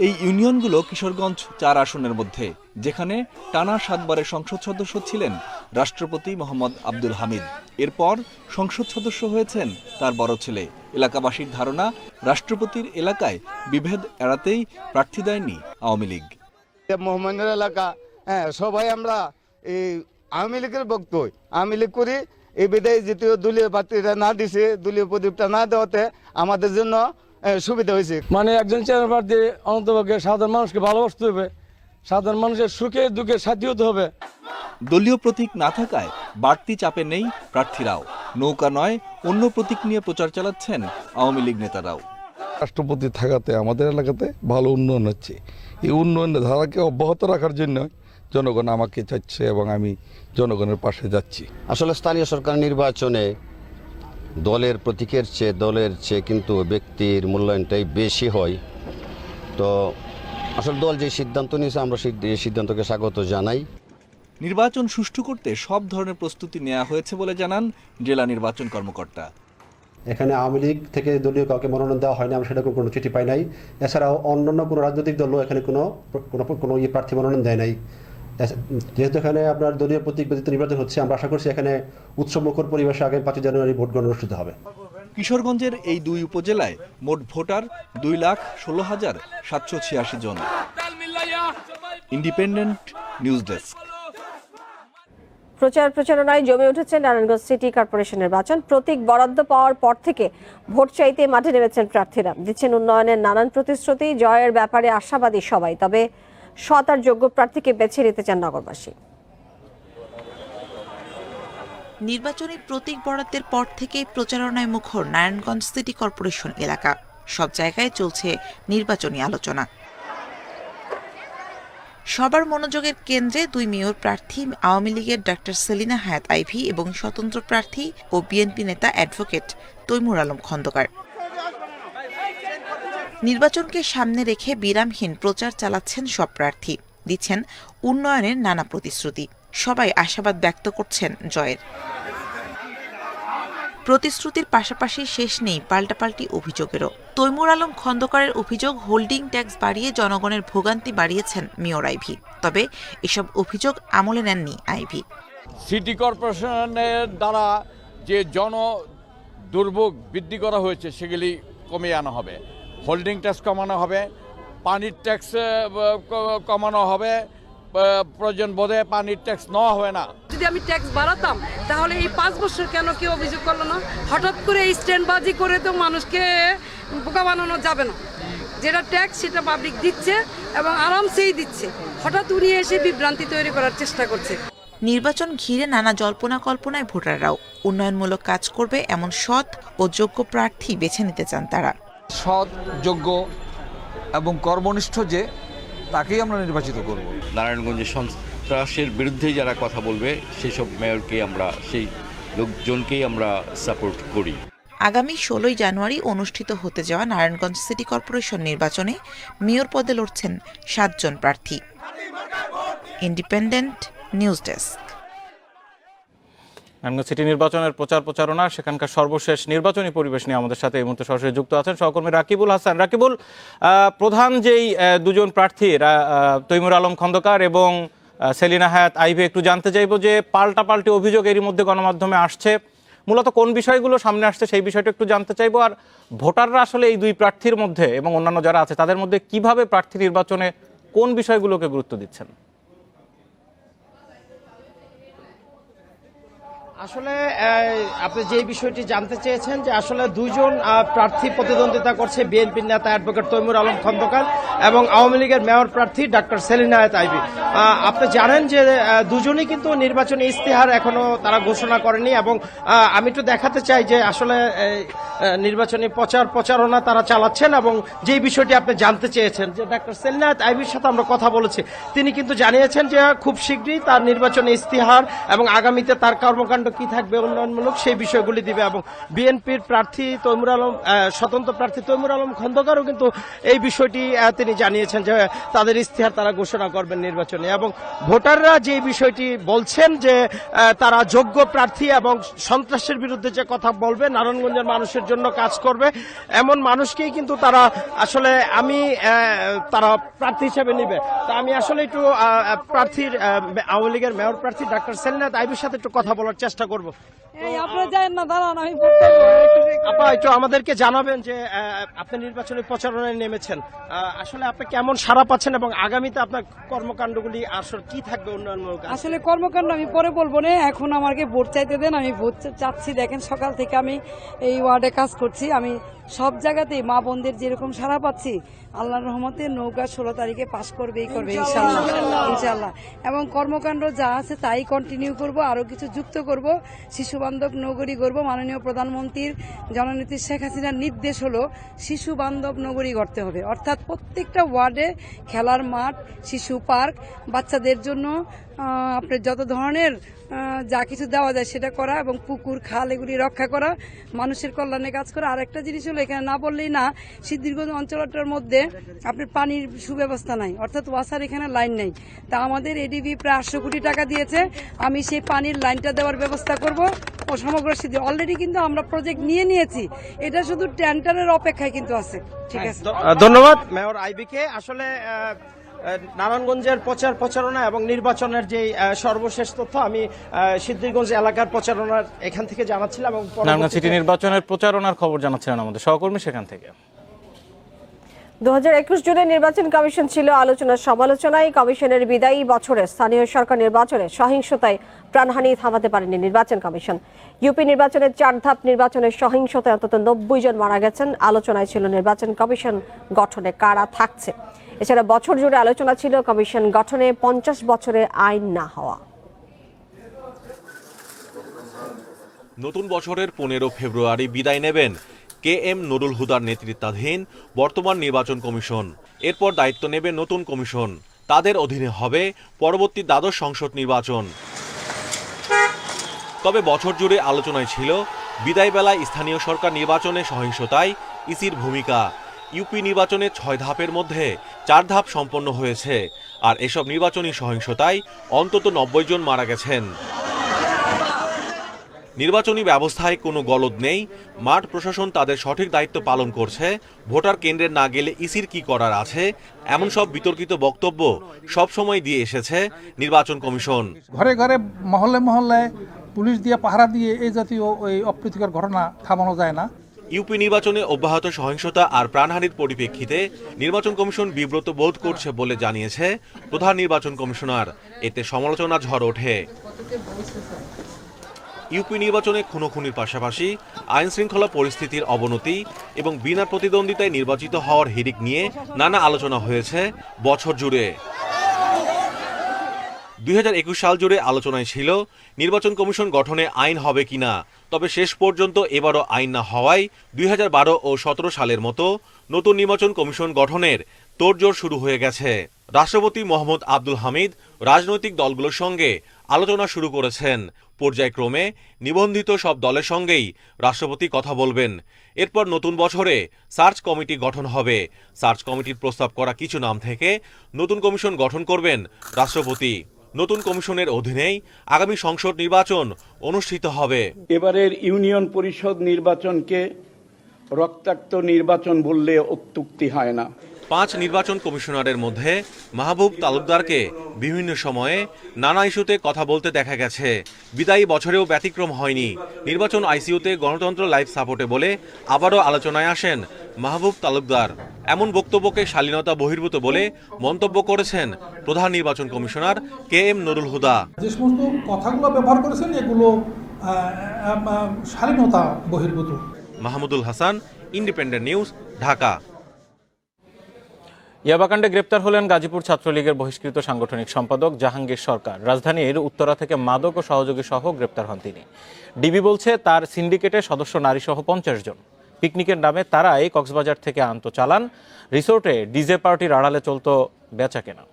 এই ইউনিয়নগুলো কিশোরগঞ্জ 4 আসনের মধ্যে, যেখানে টানা 7 বারের সংসদ সদস্য ছিলেন রাষ্ট্রপতি মোহাম্মদ আব্দুল হামিদ। এরপর সংসদ সদস্য হয়েছেন তার বড় ছেলে। এলাকাবাসীর ধারণা, রাষ্ট্রপতির এলাকায় বিভেদ এড়াতেই প্রার্থী দেয়নি আওয়ামী লীগ। মোহাম্মদের এলাকা, হ্যাঁ, সবাই আমরা এই আওয়ামী লীগের ভক্ত, আওয়ামী লীগ করি। এই বিদায় দ্বিতীয় দলীয় প্রার্থীরা না দিছে, দলীয় প্রদীপটা না দেওয়াতে আমাদের জন্য সুবিধা হয়েছে। মানে একজন চেয়ারম্যান প্রার্থী অন্ততপক্ষে সাধারণ মানুষকে ভালোবাসতে হবে, সাধারণ মানুষের সুখে দুঃখে সাথী হতে হবে। দলীয় প্রতীক না থাকায় বাড়তি চাপে নেই প্রার্থীরাও। নৌকা নয়, অন্য প্রতীক নিয়ে প্রচার চালাচ্ছেন আওয়ামী লীগ নেতারাও। রাষ্ট্রপতি থাকাতে আমাদের এলাকাতে ভালো উন্নয়ন হচ্ছে। এই উন্নয়নের ধারাকে অব্যাহত রাখার জন্য জনগণ আমাকে চাচ্ছে এবং আমি জনগণের পাশে যাচ্ছি। আসলে স্থানীয় সরকার নির্বাচনে দলের প্রতীকের চেয়ে কিন্তু ব্যক্তির মূল্যায়নটাই বেশি হয়। তো আসলে দল যে সিদ্ধান্ত নিয়েছে আমরা সেই সিদ্ধান্তকে স্বাগত জানাই। নির্বাচন সুষ্ঠু করতে সব ধরনের প্রস্তুতি নেওয়া হয়েছে বলে জানান জেলা নির্বাচন কর্মকর্তা। এখানে আওয়ামী লীগ থেকে দলীয় কাউকে মনোনয়ন দেওয়া হয়নি, আমরা সেরকম কোনো চিঠি পাই নাই। এছাড়াও অন্যান্য কোনো রাজনৈতিক দলও এখানে কোনো প্রার্থী মনোনয়ন দেয় নাই। যেহেতু এখানে আপনার দলীয় প্রতীক ব্যতীত নির্বাচন হচ্ছে, আমরা আশা করছি এখানে উৎসবমুখর পরিবেশে আগামী 5 জানুয়ারি ভোট গণনা অনুষ্ঠিত হবে। কিশোরগঞ্জের এই 2 উপজেলায় মোট ভোটার 2,16,786 জন। Independent news desk. প্রচারণায় জমে উঠেছে নারায়ণগঞ্জ সিটি কর্পোরেশন নির্বাচন। প্রতীক বরাদ্দ পাওয়ার পর থেকে ভোট চাইতে মাঠে নেমেছেন প্রার্থীরা, দিচ্ছেন উন্নয়নের নানান প্রতিশ্রুতি। জয়ের ব্যাপারে আশাবাদী সবাই, তবে সৎ আর যোগ্য প্রার্থীকে বেছে নিতে চান নগরবাসী। নির্বাচনী প্রতীক বরাদ্দের পর থেকেই প্রচারণায় মুখর নারায়ণগঞ্জ সিটি কর্পোরেশন এলাকা। সব জায়গায় চলছে নির্বাচনী আলোচনা। সবার মনোযোগের কেন্দ্রে 2 মেয়র প্রার্থী আওয়ামী লীগের ডক্টর সেলিনা হায়াত আইভী এবং স্বতন্ত্র প্রার্থী ও বিএনপি নেতা অ্যাডভোকেট তৈমুর আলম খন্দকার। নির্বাচনকে সামনে রেখে বিরামহীন প্রচার চালাচ্ছেন সব প্রার্থী, দিচ্ছেন উন্নয়নের নানা প্রতিশ্রুতি। সবাই আশাবাদ ব্যক্ত করছেন জয়ের। প্রতিশ্রুতির পাশাপাশি শেষ নেই পাল্টাপাল্টি অভিযোগেরও। তৈমুর আলম খন্দকারের অভিযোগ, হোল্ডিং ট্যাক্স বাড়িয়ে জনগণের ভোগান্তি বাড়িয়েছেন মেয়র আইভী। তবে এসব অভিযোগ আমলে নেননি আইভী। সিটি কর্পোরেশনের দ্বারা যে দুর্ভোগ বৃদ্ধি করা হয়েছে সেগুলি কমিয়ে আনা হবে। হোল্ডিং ট্যাক্স কমানো হবে, পানির ট্যাক্স কমানো হবে, প্রয়োজন বোধে পানির ট্যাক্স নেওয়া হবে না। যদি আমি ট্যাক্স বাড়াতাম তাহলে এই 5 বছর কেন কেউ অভিযোগ করলো না? হঠাৎ করে এই স্ট্যান্ডবাজি করে তো মানুষকে বোকা বানানো যাবে না। যেটা ট্যাক্স সেটা পাবলিক দিচ্ছে এবং আরামসেই দিচ্ছে, হঠাৎ উনি এসে বিভ্রান্তি তৈরি করার চেষ্টা করছে। নির্বাচন ঘিরে নানা জল্পনা কল্পনায় ভোটাররাও উন্নয়নমূলক কাজ করবে এমন সৎ ও যোগ্য প্রার্থী বেছে নিতে চান তারা। সৎ, যোগ্য এবং কর্মনিষ্ঠ যে তাকেই আমরা নির্বাচিত করব। নারায়ণগঞ্জে সন্ত্রাসের বিরুদ্ধে যারা কথা বলবে সেই সব মেয়রকে আমরা, সেই লোকজনকেই আমরা সাপোর্ট করি। আগামী 16 জানুয়ারি অনুষ্ঠিত হতে যাওয়া নারায়ণগঞ্জ সিটি কর্পোরেশন নির্বাচনে মেয়র পদে লড়ছেন 7 জন প্রার্থী। Independent news desk. Narayanganj city নির্বাচনের প্রচারণা, সেখানকার সর্বশেষ নির্বাচনী পরিবেশ নিয়ে আমাদের সাথে এই মুহূর্তে সরাসরি যুক্ত আছেন সহকর্মী রাকিবুল হাসান। রাকিবুল, প্রধান যেই 2 জন প্রার্থী তৈমুর আলম খন্দকার এবং সেলিনা হায়াত আইভী, একটু জানতে চাইবো যে পাল্টাপাল্টি অভিযোগ এরই মধ্যে গণমাধ্যমে আসছে, মূলত কোন বিষয়গুলো সামনে আসছে সেই বিষয়টা একটু জানতে চাইবো। আর ভোটাররা আসলে এই 2 প্রার্থীর মধ্যে এবং অন্যান্য যারা আছে তাদের মধ্যে কিভাবে প্রার্থী নির্বাচনে কোন বিষয়গুলোকে গুরুত্ব দিচ্ছেন? আসলে আপনি যে বিষয়টি জানতে চেয়েছেন যে আসলে 2 জন প্রার্থী প্রতিদ্বন্দ্বিতা করছে, বিএনপির নেতা অ্যাডভোকেট তৈমুর আলম খন্দকার এবং আওয়ামী লীগের মেয়র প্রার্থী ডক্টর সেলিনা হায়াত আইভী। আপনি জানেন যে 2 জনই কিন্তু নির্বাচনী ইস্তেহার এখনো তারা ঘোষণা করেনি এবং আমি একটু দেখাতে চাই যে আসলে নির্বাচনী প্রচারণা তারা চালাচ্ছেন এবং যেই বিষয়টি আপনি জানতে চেয়েছেন যে ডক্টর সেলিনা হায়াত আইভীর সাথে আমরা কথা বলেছি, তিনি কিন্তু জানিয়েছেন যে খুব শীঘ্রই তার নির্বাচনী ইস্তেহার এবং আগামীতে তার কর্মকাণ্ড কর্মকাণ্ড কি থাকবে উন্নয়নমূলক সেই বিষয়গুলি দিবে। এবং বিএনপির প্রার্থী তৈমুর আলম, স্বতন্ত্র প্রার্থী তৈমুর আলম খন্দকারও কিন্তু এই বিষয়টি তিনি জানিয়েছেন যে তাদের ইশতেহার তারা ঘোষণা করবেন নির্বাচনে। এবং ভোটাররা যে বিষয়টি বলছেন যে তারা যোগ্য প্রার্থী এবং সন্ত্রাসের বিরুদ্ধে যে কথা বলবে, নারায়ণগঞ্জের মানুষের জন্য কাজ করবে এমন মানুষকেই কিন্তু তারা আসলে তারা প্রার্থী হিসেবে নিবে। তা আমি আসলে একটু প্রার্থীর আওয়ামী লীগের মেয়র প্রার্থী ডাক্তার সেলিনা আইবির সাথে একটু কথা বলার চেষ্টা করব। আপা একটু আমাদেরকে জানাবেন যে আপনি নির্বাচনী প্রচারণায় নেমেছেন, আসলে আপনি কেমন সাড়া পাচ্ছেন এবং আগামীতে আপনার কর্মকাণ্ডগুলি আসলে কি থাকবে উন্নয়নমূলক? আসলে কর্মকাণ্ড আমি পরে বলবো না, এখন আমাকে ভোট চাইতে দেন। আমি ভোট চাচ্ছি। দেখেন সকাল থেকে আমি এই ওয়ার্ডে কাজ করছি, আমি সব জায়গাতেই মা বোনদের যেরকম সাড়া পাচ্ছি, আল্লাহর রহমতে নৌকা 16 তারিখে পাস করবে ইনশাআল্লাহ ইনশাআল্লাহ। এবং কর্মকাণ্ড যা আছে তাই কন্টিনিউ করব, আরো কিছু যুক্ত করব। শিশু বান্ধব নগরী গড়ব। মাননীয় প্রধানমন্ত্রীর জননেত্রী শেখ হাসিনার নির্দেশ হলো শিশু বান্ধব নগরী গড়তে হবে, অর্থাৎ প্রত্যেকটা ওয়ার্ডে খেলার মাঠ, শিশু পার্ক, বাচ্চাদের জন্য আপনার যত ধরনের যা কিছু দেওয়া যায় সেটা করা এবং পুকুর খাল এগুলি রক্ষা করা, মানুষের কল্যাণে কাজ করা। আর একটা জিনিস হলো এখানে না বললেই না, সিদ্ধিরগঞ্জ অঞ্চলটার মধ্যে আপনার পানির সুব্যবস্থা নাই, অর্থাৎ ওয়াসার এখানে লাইন নেই। তা আমাদের এডিবি প্রায় 800 কোটি টাকা দিয়েছে, আমি সেই পানির লাইনটা দেওয়ার ব্যবস্থা করব। ও সমগ্র সিদ্ধি অলরেডি কিন্তু আমরা প্রজেক্ট নিয়েছি, এটা শুধু টেন্ডারের অপেক্ষায় কিন্তু আছে। ঠিক আছে, ধন্যবাদ মেয়র আইবিকে। আসলে নারায়ণগঞ্জের প্রচারণা এবং নির্বাচনের যে সর্বশেষ তথ্য আমি সিদ্ধিরগঞ্জ এলাকার প্রচারণার এখান থেকে জানাচ্ছিলাম এবং নারায়ণগঞ্জ সিটি নির্বাচনের প্রচারণার খবর জানাচ্ছিলেন আমাদের সহকর্মী সেখান থেকে। 2021 জুনে নির্বাচন কমিশন ছিল আলোচনার সমালোচনায়। কমিশনের বিদায়ী বছরে স্থানীয় সরকার নির্বাচনে সহিংসতায় প্রাণহানি থামাতে পারেনি নির্বাচন কমিশন। ইউপি নির্বাচনের 4 ধাপ নির্বাচনের সহিংসতায় অন্তত 90 জন মারা গেছেন। আলোচনায় ছিল নির্বাচন কমিশন গঠনে কারা থাকছে। এছাড়া বছর জুড়ে আলোচনা ছিল কমিশন গঠনে 50 বছরে আইন না হওয়া। নতুন বছরের 15 ফেব্রুয়ারি বিদায় নেবেন KM নুরুল হুদার নেতৃত্বাধীন বর্তমান নির্বাচন কমিশন। এরপর দায়িত্ব নেবে নতুন কমিশন, তাদের অধীনে হবে পরবর্তী দ্বাদশ সংসদ নির্বাচন। তবে বছর জুড়ে আলোচনায় ছিল বিদায় বেলায় স্থানীয় সরকার নির্বাচনে সহিংসতায় ইসির ভূমিকা। ইউপি নির্বাচনে 6 ধাপের মধ্যে 4 ধাপ সম্পন্ন হয়েছে, আর এসব নির্বাচনী সহিংসতায় অন্তত 90 জন মারা গেছেন। নির্বাচনী ব্যবস্থায় কোনো গলদ নেই, মাঠ প্রশাসন তাদের সঠিক দায়িত্ব পালন করছে। ভোটার কেন্দ্রে না গেলে ইসির কি করার আছে, এমন সব বিতর্কিত বক্তব্য সবসময় দিয়ে এসেছে নির্বাচন কমিশন। ঘরে ঘরে মহল্লে মহল্লে পুলিশ দিয়ে পাহারা দিয়ে এই জাতীয় ওই অপ্রীতিকর ঘটনা থামানো যায় না। ইউপি নির্বাচনে অব্যাহত সহিংসতা আর প্রাণহানির পরিপ্রেক্ষিতে নির্বাচন কমিশন বিব্রত বোধ করছে বলে জানিয়েছে প্রধান নির্বাচন কমিশনার। এতে সমালোচনা ঝড় ওঠে। ইউপি নির্বাচনে খুনোখুনির পাশাপাশি আইন শৃঙ্খলা পরিস্থিতির অবনতি এবং বিনা প্রতিদ্বন্দ্বিতায় নির্বাচিত হওয়ার হিড়িক নিয়ে নানা আলোচনা হয়েছে বছর জুড়ে। 2021 সাল জুড়ে আলোচনায় ছিল নির্বাচন কমিশন গঠনে আইন হবে কিনা। তবে শেষ পর্যন্ত এবারও আইন না হওয়ায় 2012 ও 17 সালের মতো নতুন নির্বাচন কমিশন গঠনের তোড়জোড় শুরু হয়ে গেছে। রাষ্ট্রপতি মোহাম্মদ আব্দুল হামিদ রাজনৈতিক দলগুলোর সঙ্গে আলোচনা শুরু করেছেন। পর্যায়ক্রমে নিবন্ধিত সব দলের সঙ্গেই রাষ্ট্রপতি কথা বলবেন। এরপর নতুন বছরে সার্চ কমিটি গঠন হবে। সার্চ কমিটির প্রস্তাব করা কিছু নাম থেকে নতুন কমিশন গঠন করবেন রাষ্ট্রপতি। নতুন কমিশনের অধীনেই আগামী সংসদ নির্বাচন অনুষ্ঠিত হবে। এবারের ইউনিয়ন পরিষদ নির্বাচনকে রক্তাক্ত নির্বাচন বললে অত্যুক্তি হয় না। 5 নির্বাচন কমিশনারের মধ্যে মাহবুব তালুকদারকে বিভিন্ন সময়ে নানা ইস্যুতে কথা বলতে দেখা গেছে। বিদায়ী বছরেও ব্যতিক্রম হয়নি। নির্বাচন আইসিইউতে গণতন্ত্র লাইফ সাপোর্টে বলে আবারও আলোচনায় আসেন মাহবুব তালুকদার। এমন বক্তব্যকে শালীনতা বহির্ভূত বলে মন্তব্য করেছেন প্রধান নির্বাচন কমিশনার KM নুরুল হুদা। যে সমস্ত কথাগুলো ব্যবহার করেছেন এগুলো শালীনতা বহির্ভূত। Mahmudul Hasan, independent news, Dhaka. ইয়াবাকাণ্ডে গ্রেপ্তার হলেন গাজীপুর ছাত্রলীগের বহিষ্কৃত সাংগঠনিক সম্পাদক জাহাঙ্গীর সরকার। রাজধানীর উত্তরা থেকে মাদক ও সহযোগী সহ গ্রেপ্তার হন তিনি। ডিবি বলছে তার সিন্ডিকেটের সদস্য নারী সহ 50 জন। পিকনিকের নামে তারাই কক্সবাজার থেকে আনত চালান। রিসোর্টে ডিজে পার্টির আড়ালে চলত বেচাকেনা।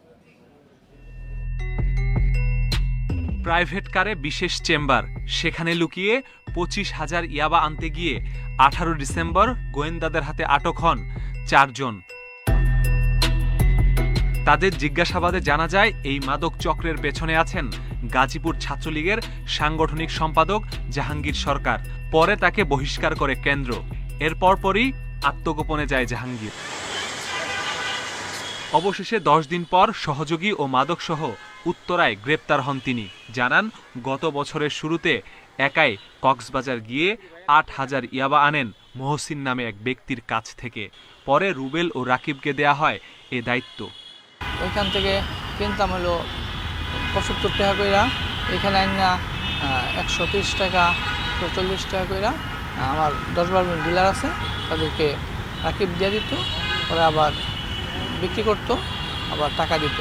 প্রাইভেট কারে বিশেষ চেম্বার, সেখানে লুকিয়ে 25,000 ইয়াবা আনতে গিয়ে 18 ডিসেম্বর গোয়েন্দাদের হাতে আটক হন 4 জন। তাদের জিজ্ঞাসাবাদে জানা যায় এই মাদক চক্রের পেছনে আছেন গাজীপুর ছাত্রলীগের সাংগঠনিক সম্পাদক জাহাঙ্গীর সরকার। পরে তাকে বহিষ্কার করে কেন্দ্র। এর পরপরই আত্মগোপনে যায় জাহাঙ্গীর। অবশেষে 10 দিন পর সহযোগী ও মাদকসহ উত্তরায় গ্রেপ্তার হন তিনি। জানান, গত বছরের শুরুতে একাই কক্সবাজার গিয়ে 8,000 ইয়াবা আনেন মহসিন নামে এক ব্যক্তির কাছ থেকে। পরে রুবেল ও রাকিবকে দেয়া হয় এ দায়িত্ব। ওইখান থেকে কিনতাম হলো 75 টাকা কইরা, এখানে আইনা 130 টাকা 140 টাকা কইরা। আমার 10-12 জন ডিলার আছে, তাদেরকে রাকিব দিয়ে দিত, ওরা আবার বিক্রি করতো, আবার টাকা দিত।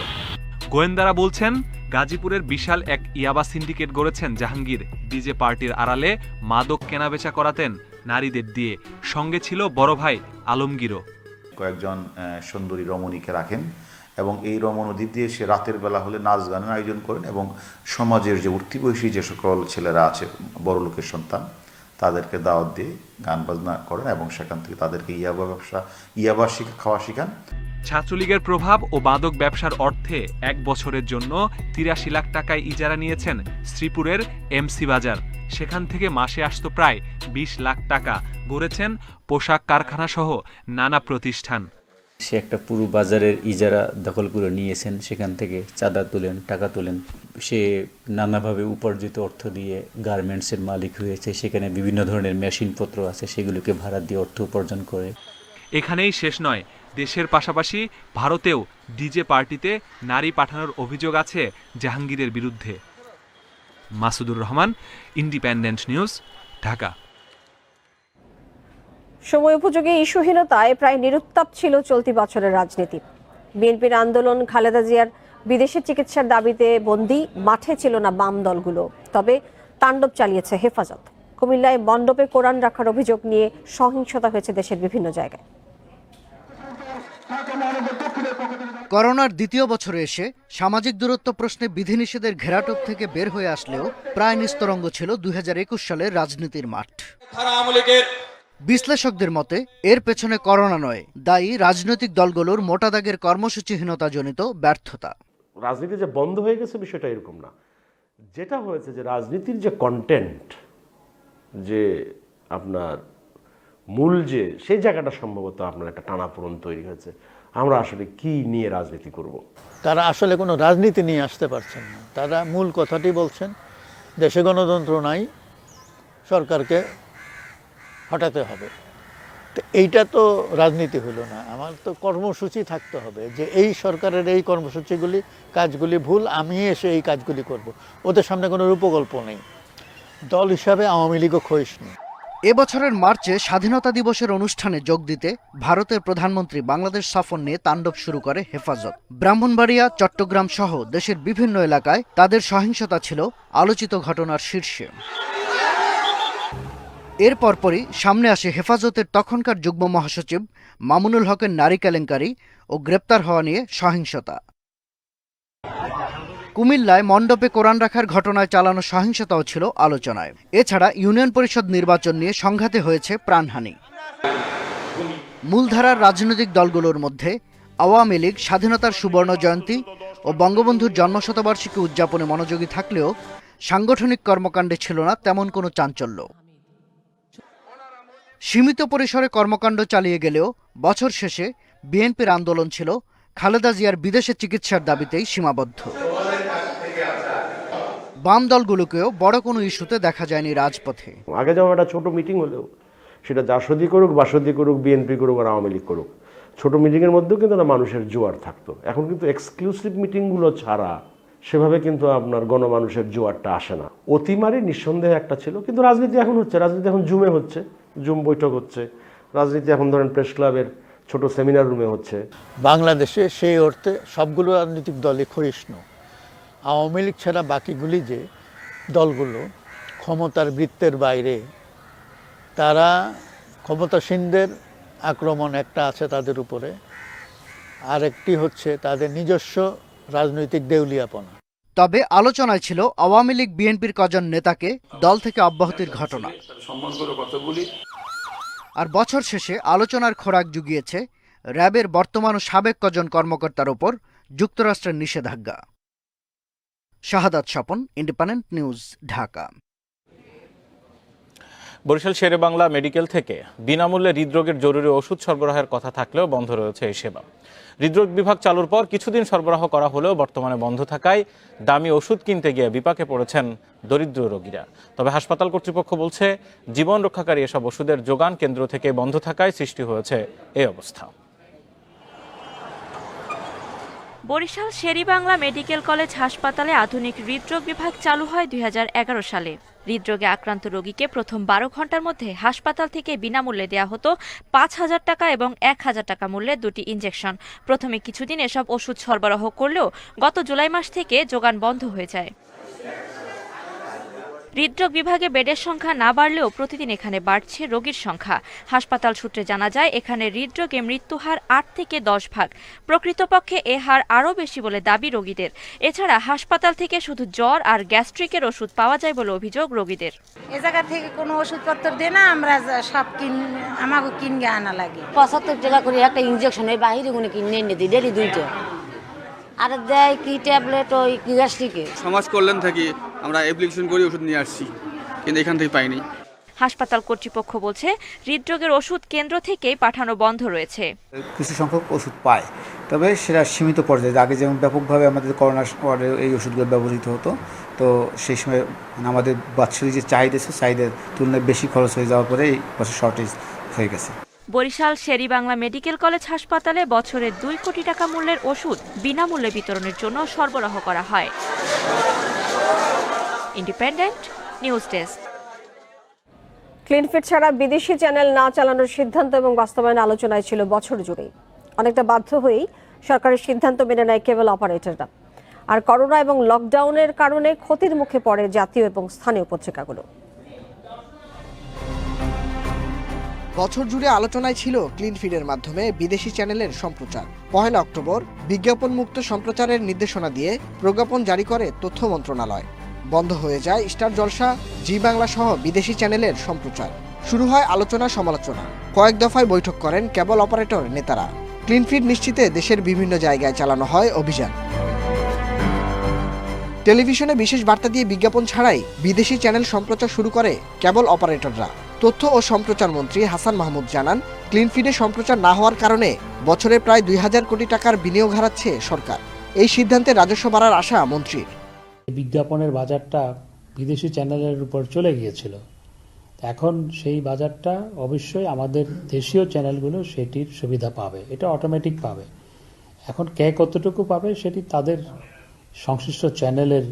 গোয়েন্দারা বলছেন, গাজীপুরের বিশাল এক ইয়াবা সিন্ডিকেট গড়েছেন জাহাঙ্গীর। ডিজে পার্টির আড়ালে মাদক কেনাবেচা করাতেন নারীদের দিয়ে। সঙ্গে ছিল বড় ভাই আলমগীরও। কয়েকজন সুন্দরী রমণীকে রাখেন এবং এই রমণী দিয়ে সে রাতের বেলা হলে নাচ গানের আয়োজন করেন এবং সমাজের যে উঠতি বয়সী যে সকল ছেলেরা আছে, বড় লোকের সন্তান, তাদেরকে দাওয়াত দিয়ে গান বাজনা করেন এবং সেখান থেকে তাদেরকে ইয়াবা খাওয়া শিখান। ছাত্রলীগের প্রভাব ও মাদক ব্যবসার অর্থে 1 বছরের জন্য 83 লাখ টাকায় ইজারা নিয়েছেন শ্রীপুরের এমসি বাজার। সেখান থেকে মাসে আসতো প্রায় 20 লাখ টাকা। গড়েছেন পোশাক কারখানা সহ নানা প্রতিষ্ঠান। সে একটা পুরো বাজারের ইজারা দখল করে নিয়েছেন, সেখান থেকে চাঁদা তোলেন, টাকা তোলেন। সে নানাভাবে উপার্জিত অর্থ দিয়ে গার্মেন্টসের মালিক হয়েছে, সেখানে বিভিন্ন ধরনের মেশিনপত্র আছে, সেগুলোকে ভাড়া দিয়ে অর্থ উপার্জন করে। এখানেই শেষ নয়, দেশের পাশাপাশি ভারতেও ডিজে পার্টিতে নারী পাঠানোর অভিযোগ আছে জাহাঙ্গীরের বিরুদ্ধে। Masudur Rahman, independent news, Dhaka. সময় উপযোগী ইস্যুহীনতায় প্রায় নিরুত্তাপ ছিল চলতি বছরের রাজনীতি। বিএনপির আন্দোলন, খালেদা জিয়ার বিদেশে চিকিৎসার দাবিতে বন্দী, মাঠে ছিল না বাম দলগুলো। তবে তাণ্ডব চালিয়েছে হেফাজত। কুমিল্লায় মণ্ডপে কোরআন রাখার অভিযোগ নিয়ে সহিংসতা হয়েছে দেশের বিভিন্ন জায়গায়। করোনার দ্বিতীয় বছরে এসে সামাজিক দূরত্ব প্রশ্নে বিধিনিষেধের ঘেরাটোপ থেকে বের হয়ে আসলেও প্রায় নিস্তরঙ্গ ছিল 2021 সালের রাজনীতির মাঠ। বিশ্লেষকদের মতে এর পেছনে করোনা নয়, দায়ী রাজনৈতিক দলগুলোর মোটা দাগের কর্মসূচিহীনতাজনিত ব্যর্থতা। রাজনীতি যে বন্ধ হয়ে গেছে বিষয়টা এরকম না। যেটা হয়েছে যে রাজনীতির যে কন্টেন্ট, যে আপনার মূল যে সেই জায়গাটা সম্ভবত আপনার একটা টানাপোড়েন তৈরি হয়েছে। আমরা আসলে কি নিয়ে রাজনীতি করব? তারা আসলে কোনো রাজনীতি নিয়ে আসতে পারছেন না। তারা মূল কথাটি বলছেন, দেশে গণতন্ত্র নাই, সরকারকে হটাতে হবে। তো এইটা তো রাজনীতি হলো না। আমার তো কর্মসূচি থাকতে হবে যে এই সরকারের এই কর্মসূচিগুলি, কাজগুলি ভুল, আমি এসে এই কাজগুলি করব। ওদের সামনে কোনো রূপকল্প নেই। দল হিসাবে আওয়ামী লীগও ক্ষয়িষ্ণু। এবছরের মার্চে স্বাধীনতা দিবসের অনুষ্ঠানে যোগ দিতে ভারতের প্রধানমন্ত্রী বাংলাদেশ সফর নিয়ে তাণ্ডব শুরু করে হেফাজত। ব্রাহ্মণবাড়িয়া, চট্টগ্রাম সহ দেশের বিভিন্ন এলাকায় তাদের সহিংসতা ছিল আলোচিত ঘটনার শীর্ষে। এর পরপরই সামনে আসে হেফাজতের তখনকার যুগ্ম মহাসচিব মামুনুল হকের নারী কেলেঙ্কারি ও গ্রেপ্তার হওয়া নিয়ে সহিংসতা। কুমিল্লায় মণ্ডপে কোরআন রাখার ঘটনায় চালানো সহিংসতাও ছিল আলোচনায়। এছাড়া ইউনিয়ন পরিষদ নির্বাচন নিয়ে সংঘাতে হয়েছে প্রাণহানি। মূলধারার রাজনৈতিক দলগুলোর মধ্যে আওয়ামী লীগ স্বাধীনতার সুবর্ণ জয়ন্তী ও বঙ্গবন্ধুর জন্মশতবার্ষিকী উদযাপনে মনোযোগী থাকলেও সাংগঠনিক কর্মকাণ্ডে ছিল না তেমন কোনো চাঞ্চল্য। সীমিত পরিসরে কর্মকাণ্ড চালিয়ে গেলেও বছর শেষে বিএনপির আন্দোলন ছিল খালেদা জিয়ার বিদেশে চিকিৎসার দাবিতেই সীমাবদ্ধ। বাম দলগুলোকেও বড় কোনো ইস্যুতে দেখা যায়নি রাজপথে। আগে যেমন একটা ছোট মিটিং হলেও, সেটা জাসদি করুক, বাসদি করুক, বিএনপি করুক আর আওয়ামী লীগ করুক, ছোট মিটিংয়ের মধ্যেও কিন্তু একটা মানুষের জোয়ার থাকতো। এখন কিন্তু এক্সক্লুসিভ মিটিংগুলো ছাড়া সেভাবে কিন্তু আপনার গণমানুষের জোয়ারটা আসে না। অতিমারি নিঃসন্দেহে একটা ছিল, কিন্তু রাজনীতি এখন হচ্ছে, রাজনীতি এখন জুমে হচ্ছে, জুম বৈঠক হচ্ছে, রাজনীতি এখন ধরেন প্রেস ক্লাবের ছোট সেমিনার রুমে হচ্ছে। বাংলাদেশে সেই অর্থে সবগুলো রাজনৈতিক দলই ক্ষয়িষ্ণু। আওয়ামী লীগ ছাড়া বাকিগুলি যে দলগুলো ক্ষমতার বৃত্তের বাইরে, তারা ক্ষমতাসীনদের আক্রমণ একটা আছে তাদের উপরে, আরেকটি হচ্ছে তাদের নিজস্ব রাজনৈতিক দেউলিয়াপনা। তবে আলোচনায় ছিল আওয়ামী লীগ বিএনপির কজন নেতাকে দল থেকে অব্যাহতির ঘটনা। আর বছর শেষে আলোচনার খোরাক জুগিয়েছে র্যাবের বর্তমান ও সাবেক কজন কর্মকর্তার ওপর যুক্তরাষ্ট্রের নিষেধাজ্ঞা। Shahadat Swapan, independent news, Dhaka. Barishal Sher-e-Bangla medical থেকে বিনামূল্যে হৃদরোগের জরুরি ওষুধ সরবরাহের কথা থাকলেও বন্ধ রয়েছে এই সেবা। হৃদরোগ বিভাগ চালুর পর কিছুদিন সরবরাহ করা হলেও বর্তমানে বন্ধ থাকায় দামি ওষুধ কিনতে গিয়ে বিপাকে পড়েছেন দরিদ্র রোগীরা। তবে হাসপাতাল কর্তৃপক্ষ বলছে, জীবন রক্ষাকারী এসব ওষুধের যোগান কেন্দ্র থেকে বন্ধ থাকায় সৃষ্টি হয়েছে এই অবস্থা। বরিশাল শেরেবাংলা মেডিকেল কলেজ হাসপাতালে আধুনিক হৃদরোগ বিভাগ চালু হয় 2011 সালে। হৃদরোগে আক্রান্ত রোগীকে প্রথম 12 ঘন্টার মধ্যে হাসপাতাল থেকে বিনামূল্যে দেওয়া হতো 5,000 টাকা এবং 1,000 টাকা মূল্যের 2টি ইনজেকশন। প্রথমে কিছুদিন এসব ওষুধ সরবরাহ করলেও গত জুলাই মাস থেকে যোগান বন্ধ হয়ে যায়। হৃদরোগ বিভাগে বেডের সংখ্যা না বাড়লেও প্রতিদিন এখানে বাড়ছে রোগীর সংখ্যা। হাসপাতাল সূত্রে জানা যায়, এখানে হৃদরোগে মৃত্যুহার 8 থেকে 10 ভাগ। প্রকৃতপক্ষে এ হার আরও বেশি বলে দাবি রোগীদের। এছাড়া হাসপাতাল থেকে শুধু জ্বর আর গ্যাস্ট্রিকের ওষুধ পাওয়া যায় বলে অভিযোগ রোগীদের। এ জায়গা থেকে কোনো ওষুধপত্র দেয় না, আমরা সব আমাকে কিনে আনা লাগে। 75 টাকা করে একটা ইনজেকশন, এই বাহিরে কোনো কিনে এনে দিই, দেরি 2টা। আর দেয় কি ট্যাবলেট, ওই গ্যাস্ট্রিকের। সমাজ কল্যাণ থেকে আমরা অ্যাপ্লিকেশন করে ওষুধ নিয়ে আসছি, কিন্তু এখান থেকে পাইনি। হাসপাতাল কর্তৃপক্ষ বলছে, হৃদরোগের ওষুধ কেন্দ্র থেকেই পাঠানো বন্ধ রয়েছে। কিছু সংখ্যক ওষুধ পায়, তবে সেটা সীমিত পর্যায়ে। আগে যেমন ব্যাপকভাবে আমাদের করোনা ওয়ার্ডে এই ওষুধগুলো ব্যবহৃত হতো, তো সেই সময় আমাদের বাৎসরিক যে চাহিদার তুলনায় বেশি খরচ হয়ে যাওয়ার পরে এই বছর শর্টেজ হয়ে গেছে। বরিশাল শেরেবাংলা মেডিকেল কলেজ হাসপাতালে বছরে 2 কোটি টাকা মূল্যের ওষুধ বিনামূল্যে বিতরণের জন্য সরবরাহ করা হয়। Independent news desk. ক্লিনফিট ছাড়া বিদেশি চ্যানেল না চালানোর সিদ্ধান্ত এবং বাস্তবায়ন আলোচনায় ছিল বছর জুড়েই। অনেকটা বাধ্য হয়েই সরকারের সিদ্ধান্ত মেনে নেয় কেবল অপারেটররা। আর করোনা এবং লকডাউনের কারণে ক্ষতির মুখে পড়ে জাতীয় এবং স্থানীয় পত্রিকাগুলো। বছর জুড়ে আলোচনায় ছিল ক্লিনফিডের মাধ্যমে বিদেশি চ্যানেলের সম্প্রচার। 1 অক্টোবর বিজ্ঞাপন মুক্ত সম্প্রচারের নির্দেশনা দিয়ে প্রজ্ঞাপন জারি করে তথ্য মন্ত্রণালয়। বন্ধ হয়ে যায় স্টার জলসা, জি বাংলা সহ বিদেশি চ্যানেলের সম্প্রচার। শুরু হয় আলোচনা সমালোচনা। কয়েক দফায় বৈঠক করেন কেবল অপারেটর নেতারা। ক্লিনফিড নিশ্চিতে দেশের বিভিন্ন জায়গায় চালানো হয় অভিযান। টেলিভিশনে বিশেষ বার্তা দিয়ে বিজ্ঞাপন ছাড়াই বিদেশি চ্যানেল সম্প্রচার শুরু করে কেবল অপারেটররা। তথ্য ও সম্প্রচার মন্ত্রী হাসান মাহমুদ জানান, ক্লিনফিডে সম্প্রচার না হওয়ার কারণে বছরে প্রায় 2000 কোটি টাকার বিনিয়োগ হারাচ্ছে সরকার। এই সিদ্ধান্তে রাজস্ব বাড়ার আশা মন্ত্রীর। বিজ্ঞাপনের বাজারটা বিদেশি চ্যানেলের উপর চলে গিয়েছিল, এখন সেই বাজারটা অবশ্যই আমাদের দেশীয় চ্যানেলগুলো সেটির সুবিধা পাবে, এটা অটোমেটিক পাবে। এখন কে কতটুকু পাবে সেটি তাদের সংশ্লিষ্ট চ্যানেলের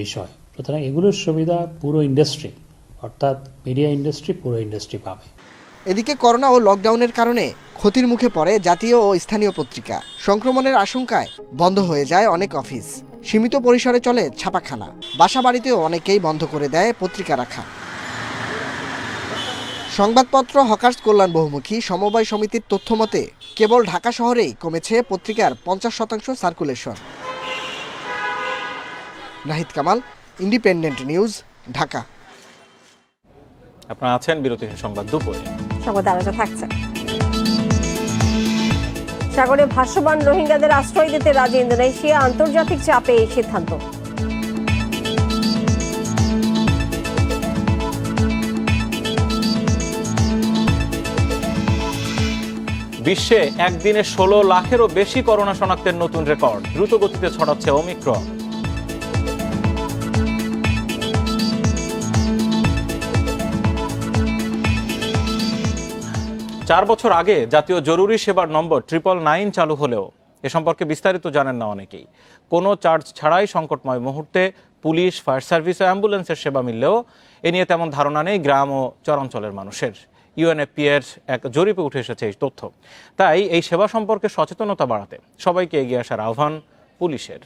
বিষয়। সুতরাং এগুলোর সুবিধা পুরো ইন্ডাস্ট্রি, অর্থাৎ মিডিয়া ইন্ডাস্ট্রি, পুরো ইন্ডাস্ট্রি পাবে। এদিকে করোনা ও লকডাউনের কারণে ক্ষতির মুখে পড়ে জাতীয় ও স্থানীয় পত্রিকা। সংক্রমণের আশঙ্কায় বন্ধ হয়ে যায় অনেক অফিস। সীমিত পরিসরে চলে ছাপাখানা। বাসা বাড়িতেও অনেকেই বন্ধ করে দেয় পত্রিকা রাখা। সংবাদপত্র হকার্স কল্যাণ বহুমুখী সমবায় সমিতির তথ্য মতে কেবল ঢাকা শহরেই কমেছে পত্রিকার 50% circulation. Nahid Kamal, independent news, Dhaka. আপনারা আছেন বিরতি সংবাদ দুপুরে। সংবাদ আলোচনা থাকছে। সাগরে ভাসমান রোহিঙ্গাদের আশ্রয় দিতে রাজি ইন্দোনেশিয়া, আন্তর্জাতিক চাপে এই সিদ্ধান্ত। বিশ্বে একদিনে 16 লাখেরও বেশি করোনা শনাক্তের নতুন রেকর্ড। দ্রুত গতিতে ছড়াচ্ছে ওমিক্রন। চার বছর আগে জাতীয় জরুরি সেবার নম্বর 999 চালু হলেও এ সম্পর্কে বিস্তারিত জানেন না অনেকেই। কোনো চার্জ ছাড়াই সংকটময় মুহূর্তে পুলিশ, ফায়ার সার্ভিস ও অ্যাম্বুলেন্সের সেবা মিললেও এ নিয়ে তেমন ধারণা নেই গ্রাম ও চরাঞ্চলের মানুষের। ইউএনএফপি এর এক জরিপে উঠে এসেছে এই তথ্য। তাই এই সেবা সম্পর্কে সচেতনতা বাড়াতে সবাইকে এগিয়ে আসার আহ্বান পুলিশের।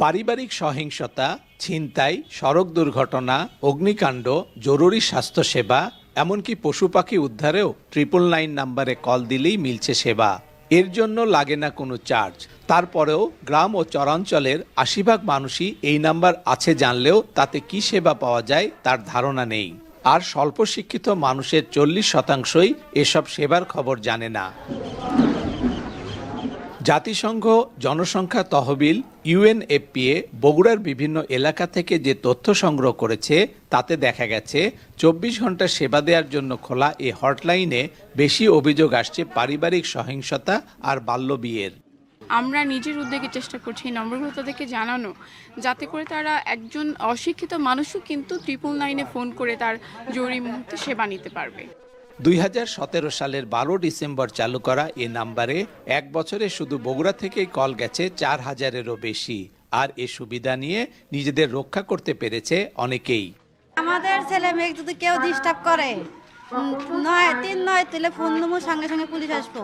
পারিবারিক সহিংসতা, ছিনতাই, সড়ক দুর্ঘটনা, অগ্নিকাণ্ড, জরুরি স্বাস্থ্যসেবা, এমনকি পশু পাখি উদ্ধারেও 999 নম্বরে কল দিলেই মিলছে সেবা। এর জন্য লাগে না কোনো চার্জ। তারপরেও গ্রাম ও চরাঞ্চলের ৮০% মানুষই এই নাম্বার আছে জানলেও তাতে কি সেবা পাওয়া যায় তার ধারণা নেই। আর স্বল্প শিক্ষিত মানুষের ৪০% এসব সেবার খবর জানে না। জাতিসংঘ জনসংখ্যা তহবিল UNFPA বগুড়ার বিভিন্ন এলাকা থেকে যে তথ্য সংগ্রহ করেছে তাতে দেখা গেছে ২৪ ঘন্টা সেবা দেওয়ার জন্য খোলা এই হটলাইনে বেশি অভিযোগ আসছে পারিবারিক সহিংসতা আর বাল্যবিয়ের। আমরা নিজের উদ্যোগে চেষ্টা করছি এই নম্বরগুলো তাদেরকে জানানো, যাতে করে তারা একজন অশিক্ষিত মানুষও কিন্তু 999-এ ফোন করে তার জরুরি মুহূর্তে সেবা নিতে পারবে। ২০১৭ সালের ১২ ডিসেম্বর চালু করা এ নাম্বারে এক বছরে শুধু বগুড়া থেকেই কল গেছে ৪,০০০-এরও বেশি। আর এ সুবিধা নিয়ে নিজেদের রক্ষা করতে পেরেছে অনেকেই। আমাদের ছেলে মেয়ে যদি কেউ ডিস্টার্ব করে ৩৯ তুলে ফোন দেবো, সঙ্গে সঙ্গে পুলিশ আসবো,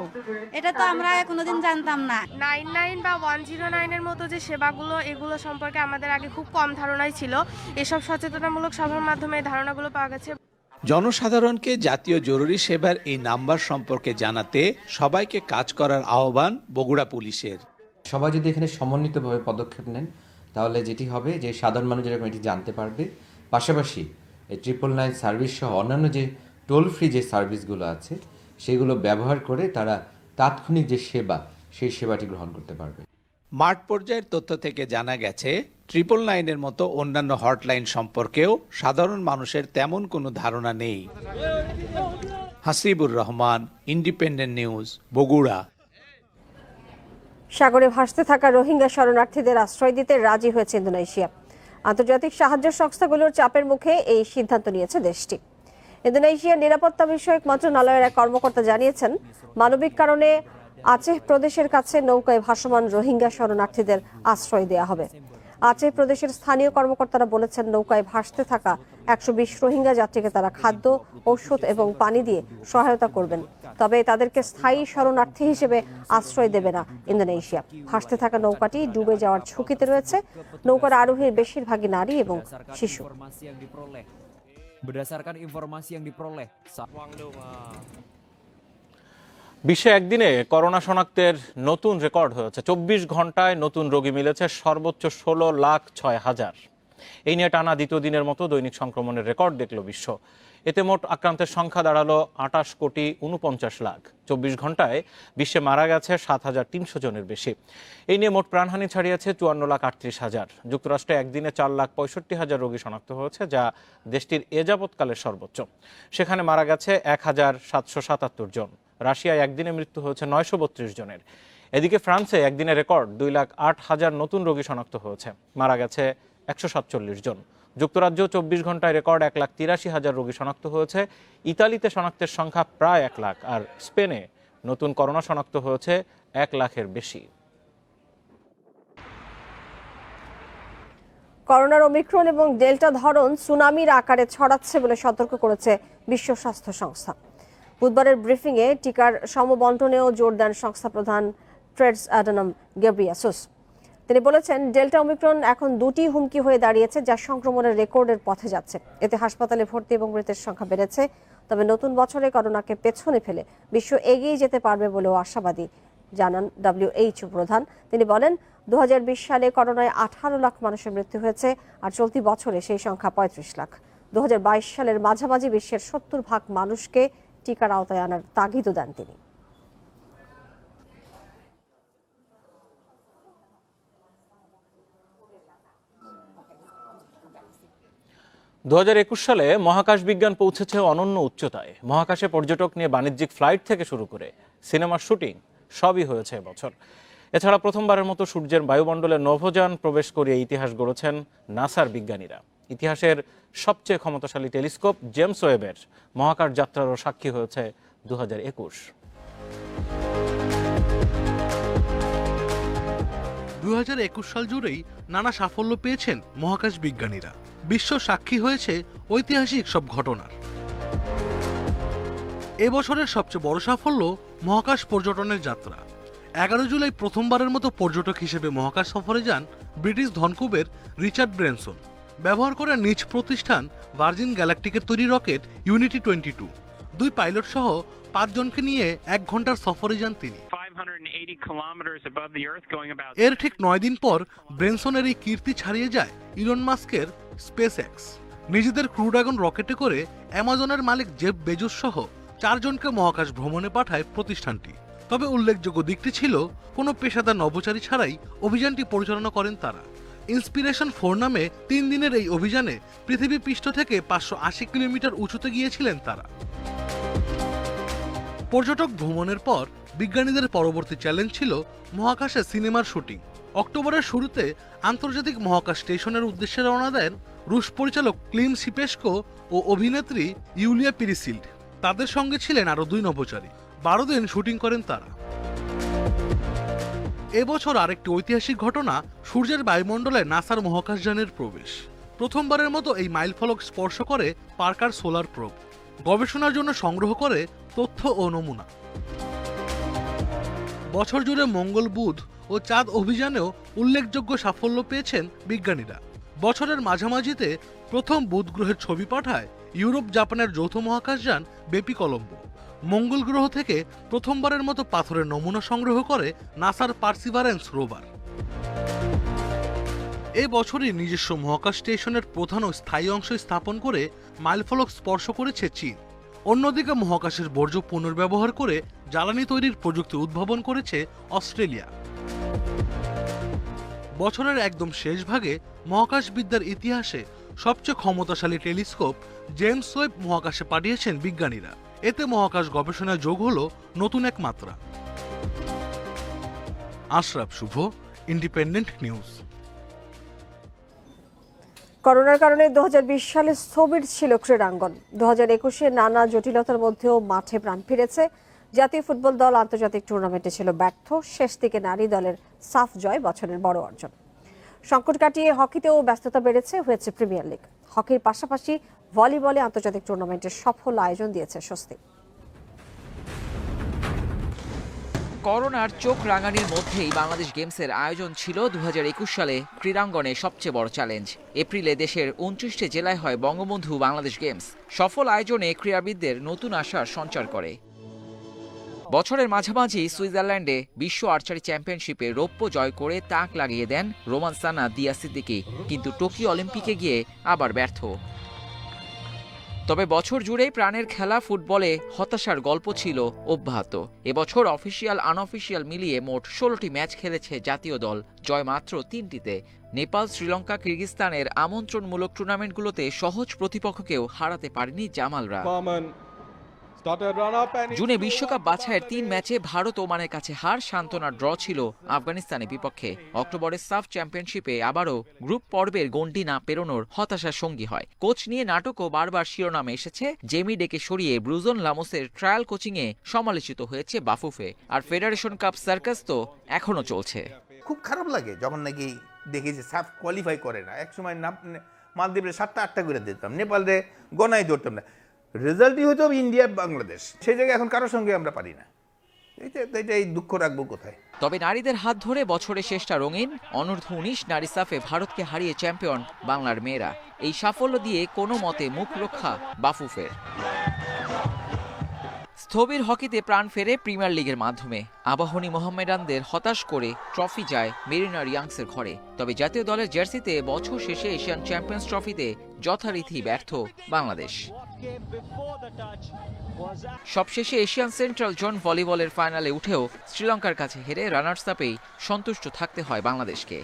এটা তো আমরা কোনোদিন জানতাম না। 99 বা 109-এর মতো যে সেবাগুলো, এগুলো সম্পর্কে আমাদের আগে খুব কম ধারণাই ছিল। এসব সচেতনামূলক সভার মাধ্যমে ধারণাগুলো পাওয়া গেছে। জনসাধারণকে জাতীয় জরুরি সেবার এই নাম্বার সম্পর্কে জানাতে সবাইকে কাজ করার আহ্বান বগুড়া পুলিশের। সবাই যদি এখানে সমন্বিতভাবে পদক্ষেপ নেন তাহলে যেটি হবে যে সাধারণ মানুষ যেরকম এটি জানতে পারবে, পাশাপাশি এই 999 সার্ভিস সহ অন্যান্য যে টোল ফ্রি যে সার্ভিসগুলো আছে সেগুলো ব্যবহার করে তারা তাৎক্ষণিক যে সেবা সেই সেবাটি গ্রহণ করতে পারবে। মাঠ পর্যায়ের তথ্য থেকে জানা গেছে 999-এর মতো অন্যান্য হটলাইন সম্পর্কেও সাধারণ মানুষের তেমন কোনো ধারণা নেই। Hasibur Rahman, independent news, Bogura. সাগরে ভাসতে থাকা রোহিঙ্গা শরণার্থীদের আশ্রয় দিতে রাজি হয়েছে ইন্দোনেশিয়া। আন্তর্জাতিক সাহায্য সংস্থাগুলোর চাপের মুখে এই সিদ্ধান্ত নিয়েছে দেশটি। ইন্দোনেশিয়ার নিরাপত্তা বিষয়ক মন্ত্রণালয়ের এক কর্মকর্তা জানিয়েছেন, মানবিক কারণে আচেহ প্রদেশের কাছে নৌকায় ভাসমান রোহিঙ্গা শরণার্থীদের আশ্রয় দেওয়া হবে। আচেহ প্রদেশের স্থানীয় কর্মকর্তারা বলেছেন, নৌকায় ভাসতে থাকা ১২০ রোহিঙ্গা যাত্রীকে তারা খাদ্য, ঔষধ এবং পানি দিয়ে সহায়তা করবেন। তবে তাদেরকে স্থায়ী শরণার্থী হিসেবে আশ্রয় দেবে না ইন্দোনেশিয়া। ভাসতে থাকা নৌকাটি ডুবে যাওয়ার ঝুঁকিতে রয়েছে। নৌকার আরোহীর বেশিরভাগই নারী এবং শিশু। বিশ্বে একদিনে করোনা শনাক্তের নতুন রেকর্ড হয়েছে। ২৪ ঘন্টায় নতুন রোগী মিলেছে সর্বোচ্চ ১৬,০৬,০০০। এই নিয়ে টানা দ্বিতীয় দিনের মতো দৈনিক সংক্রমণের রেকর্ড দেখল বিশ্ব। এতে মোট আক্রান্তের সংখ্যা দাঁড়ালো ২৮,৪৯,০০,০০০। ২৪ ঘন্টায় বিশ্বে মারা গেছে ৭,৩০০ জনের বেশি। এই নিয়ে মোট প্রাণহানি ছাড়িয়েছে ৫৪,৩৮,০০০। যুক্তরাষ্ট্রে একদিনে ৪,৬৫,০০০ রোগী শনাক্ত হয়েছে, যা দেশটির এ যাবৎকালের সর্বোচ্চ। সেখানে মারা গেছে ১,৭৭৭ জন। রাশিয়ায় একদিনে মৃত্যু হয়েছে ৯৩২ জনের। এদিকে ফ্রান্সে একদিনে রেকর্ড ২,০৮,০০০ নতুন রোগী শনাক্ত হয়েছে, মারা গেছে ১৪৭ জন। যুক্তরাজ্য ২৪ ঘন্টায় রেকর্ড ১,৮৩,০০০ রোগী শনাক্ত হয়েছে। ইতালিতে শনাক্তের সংখ্যা প্রায় ১ লাখ, আর স্পেনে নতুন করোনা শনাক্ত হয়েছে ১ লাখের বেশি। করোনার ওমিক্রন এবং ডেল্টা ধরন সুনামির আকারে ছড়াচ্ছে বলে সতর্ক করেছে বিশ্ব স্বাস্থ্য সংস্থা। বুধবারের ব্রিফিংয়ে টিকার সমবন্টনেও জোর দেন সংস্থা প্রধান টেড্রোস অ্যাডানম গেব্রিয়েসাস। তিনি বলেছেন, ডেল্টা ওমিক্রন এখন দুটি হুমকি হয়ে দাঁড়িয়েছে, যা সংক্রমণের রেকর্ডের পথে যাচ্ছে। এতে হাসপাতালে ভর্তি এবং মৃতের সংখ্যা বেড়েছে। তবে নতুন বছরে করোনাকে পেছনে ফেলে বিশ্ব এগিয়ে যেতে পারবে বলেও আশাবাদী জানান WHO প্রধান। তিনি বলেন, ২০২০ সালে করোনায় ১৮ লাখ মানুষের মৃত্যু হয়েছে, আর চলতি বছরে সেই সংখ্যা ৩৫ লাখ। ২০২২ সালের মাঝামাঝি বিশ্বের ৭০% মানুষকে টিকার আওতায় আনার তাগিদও দেন তিনি। ২০২১ সালে মহাকাশ বিজ্ঞান পৌঁছেছে অনন্য উচ্চতায়। মহাকাশে পর্যটক নিয়ে বাণিজ্যিক ফ্লাইট থেকে শুরু করে সিনেমার শুটিং সবই হয়েছে এবছর। এছাড়া প্রথমবারের মতো সূর্যের বায়ুমণ্ডলে নভোযান প্রবেশ করিয়ে ইতিহাস গড়েছেন নাসার বিজ্ঞানীরা। ইতিহাসের সবচেয়ে ক্ষমতাশালী টেলিস্কোপ জেমস ওয়েবের মহাকাশ যাত্রারও সাক্ষী হয়েছে 2021। 2021 সাল জুড়েই নানা সাফল্য পেয়েছেন মহাকাশ বিজ্ঞানীরা। বিশ্ব সাক্ষী হয়েছে ঐতিহাসিক সব ঘটনার। এবছরের সবচেয়ে বড় সাফল্য মহাকাশ পর্যটনের যাত্রা। 11 জুলাই প্রথমবারের মতো পর্যটক হিসেবে মহাকাশ সফরে যান ব্রিটিশ ধনকুবের রিচার্ড ব্রেনসন। ব্যবহার করেন নিজ প্রতিষ্ঠান ভার্জিন গ্যালাকটিকের তৈরি রকেট ইউনিটি 22। 2 পাইলট সহ 5 জনকে নিয়ে 1 ঘন্টার সফরে যান তিনি। এর ঠিক 9 দিন পর ব্রেনসনের এই কীর্তি ছাড়িয়ে যায় ইলন মাস্কের স্পেস এক্স। নিজেদের ক্রু ড্রাগন রকেটে করে অ্যামাজনের মালিক জেফ বেজোস সহ 4 জনকে মহাকাশ ভ্রমণে পাঠায় প্রতিষ্ঠানটি। তবে উল্লেখযোগ্য দিকটি ছিল কোনো পেশাদার নভোচারী ছাড়াই অভিযানটি পরিচালনা করেন তারা। ইন্সপিরেশন 4 নামে 3 দিনের এই অভিযানে পৃথিবী পৃষ্ঠ থেকে 580 কিলোমিটার উঁচুতে গিয়েছিলেন তারা। পর্যটক ভ্রমণের পর বিজ্ঞানীদের পরবর্তী চ্যালেঞ্জ ছিল মহাকাশে সিনেমার শুটিং। অক্টোবরের শুরুতে আন্তর্জাতিক মহাকাশ স্টেশনের উদ্দেশ্যে রওনা দেন রুশ পরিচালক ক্লিম সিপেস্কো ও অভিনেত্রী ইউলিয়া পিরিসিল্ড। তাদের সঙ্গে ছিলেন আরও 2 নভোচারী। 12 দিন শুটিং করেন তারা। এবছর আরেকটি ঐতিহাসিক ঘটনা সূর্যের বায়ুমণ্ডলে নাসার মহাকাশযানের প্রবেশ। প্রথমবারের মতো এই মাইলফলক স্পর্শ করে পার্কার সোলার প্রোব। গবেষণার জন্য সংগ্রহ করে তথ্য ও নমুনা। বছর জুড়ে মঙ্গল, বুধ ও চাঁদ অভিযানেও উল্লেখযোগ্য সাফল্য পেয়েছেন বিজ্ঞানীরা। বছরের মাঝামাঝিতে প্রথম বুধ গ্রহের ছবি পাঠায় ইউরোপ জাপানের যৌথ মহাকাশযান বেপি কলম্বো। মঙ্গল গ্রহ থেকে প্রথমবারের মতো পাথরের নমুনা সংগ্রহ করে নাসার পার্সিভারেন্স রোভার। এ বছরই নিজস্ব মহাকাশ স্টেশনের প্রধান ও স্থায়ী অংশ স্থাপন করে মাইলফলক স্পর্শ করেছে চীন। অন্যদিকে মহাকাশের বর্জ্য পুনর্ব্যবহার করে জ্বালানি তৈরির প্রযুক্তি উদ্ভাবন করেছে অস্ট্রেলিয়া। বছরের একদম শেষ ভাগে মহাকাশবিদ্যার ইতিহাসে সবচেয়ে ক্ষমতাশালী টেলিস্কোপ জেমস ওয়েব মহাকাশে পাঠিয়েছেন বিজ্ঞানীরা। এতে মহাকাশ গবেষণায় যোগ হল নতুন এক মাত্রা। আশরাফ শুভ, ইন্ডিপেন্ডেন্ট নিউজ। করোনার কারণে 2020 সালে স্থবির ছিল ক্রীড়াঙ্গন। 2021-এ নানা জটিলতার মধ্যেও মাঠে প্রাণ ফিরেছে। জাতীয় ফুটবল দল আন্তর্জাতিক টুর্নামেন্টে ছিল ব্যর্থ। শেষ দিকে নারী দলের সাফ জয় বছরের বড় অর্জন। সংকট কাটিয়ে হকিতেও ব্যস্ততা বেড়েছে, হয়েছে প্রিমিয়ার লিগ। হকির পাশাপাশি ভলিবলে আন্তর্জাতিক টুর্নামেন্টের সফল আয়োজন দিয়েছে স্বস্তি। করোনার চোখ রাঙানির মধ্যেই বাংলাদেশ গেমসের আয়োজন ছিল 2021 সালে ক্রীড়াঙ্গনে সবচেয়ে বড় চ্যালেঞ্জ। এপ্রিলে দেশের 29টি জেলায় হয় বঙ্গবন্ধু বাংলাদেশ গেমস। সফল আয়োজনে ক্রীড়াবিদদের নতুন আশার সঞ্চার করে। বছরের মাঝামাঝি সুইজারল্যান্ডে বিশ্ব আর্চারি চ্যাম্পিয়নশিপে রৌপ্য জয় করে তাক লাগিয়ে দেন রোমান সানা, দিয়া সিদ্দিকী, কিন্তু টোকিও অলিম্পিকে গিয়ে আবার ব্যর্থ। তবে বছর জুড়েই প্রাণের খেলা ফুটবলে হতাশার গল্প ছিল অব্যাহত। এবছর অফিসিয়াল আনঅফিসিয়াল মিলিয়ে মোট 16টি ম্যাচ খেলেছে জাতীয় দল, জয় মাত্র 3টিতে। নেপাল, শ্রীলঙ্কা, কিরগিজস্তানের আমন্ত্রণমূলক টুর্নামেন্টগুলোতে সহজ প্রতিপক্ষকেও হারাতে পারেনি জামালরা। জুনে বিশ্বকাপ বাছাইয়ের 3 ম্যাচে ভারত ওমানের কাছে হার, সান্ত্বনার ড্র ছিল আফগানিস্তানের বিপক্ষে। অক্টোবরের সাফ চ্যাম্পিয়নশিপে আবারও গ্রুপ পর্বের গণ্ডি না পেরোনোর হতাশার সঙ্গী হয়। কোচ নিয়ে নাটকও বারবার শিরোনামে এসেছে। জেমি ডেকে সরিয়ে ব্রুজন লামোসের ট্রায়াল কোচিংয়ে সমালোচিত হয়েছে বাফুফে। আর ফেডারেশন কাপ সার্কাস তো এখনো চলছে। খুব খারাপ লাগে যখন নাকি দেখি যে সাফ কোয়ালিফাই করে না। একসময় মালদ্বীপে 7টা 8টা করে দিতাম, নেপালে গনাই ধরতাম না। রেজাল্টই হতো ইন্ডিয়া বাংলাদেশ। সেই জায়গায় এখন কারোর সঙ্গে আমরা পারি না। এই দুঃখ রাখবো কোথায়? তবে নারীদের হাত ধরে বছরের শেষটা রঙিন। অনূর্ধ্ব 19 নারী সাফে ভারতকে হারিয়ে চ্যাম্পিয়ন বাংলার মেয়েরা। এই সাফল্য দিয়ে কোনো মতে মুখ রক্ষা বাফুফের। স্থবির হকিতে প্রাণ ফেরে প্রিমিয়ার লিগের মাধ্যমে। আবাহনী মোহামেডানদের হতাশ করে ট্রফি যায় মেরিনা রিয়াংসের ঘরে। তবে জাতীয় দলের জার্সিতে বছর শেষে এশিয়ান চ্যাম্পিয়ন্স ট্রফিতে যথারীতি ব্যর্থ বাংলাদেশ। সবশেষে এশিয়ান সেন্ট্রাল জোন ভলিবলের ফাইনালে উঠেও শ্রীলঙ্কার কাছে হেরে রানার্স আপেই সন্তুষ্ট থাকতে হয় বাংলাদেশকে।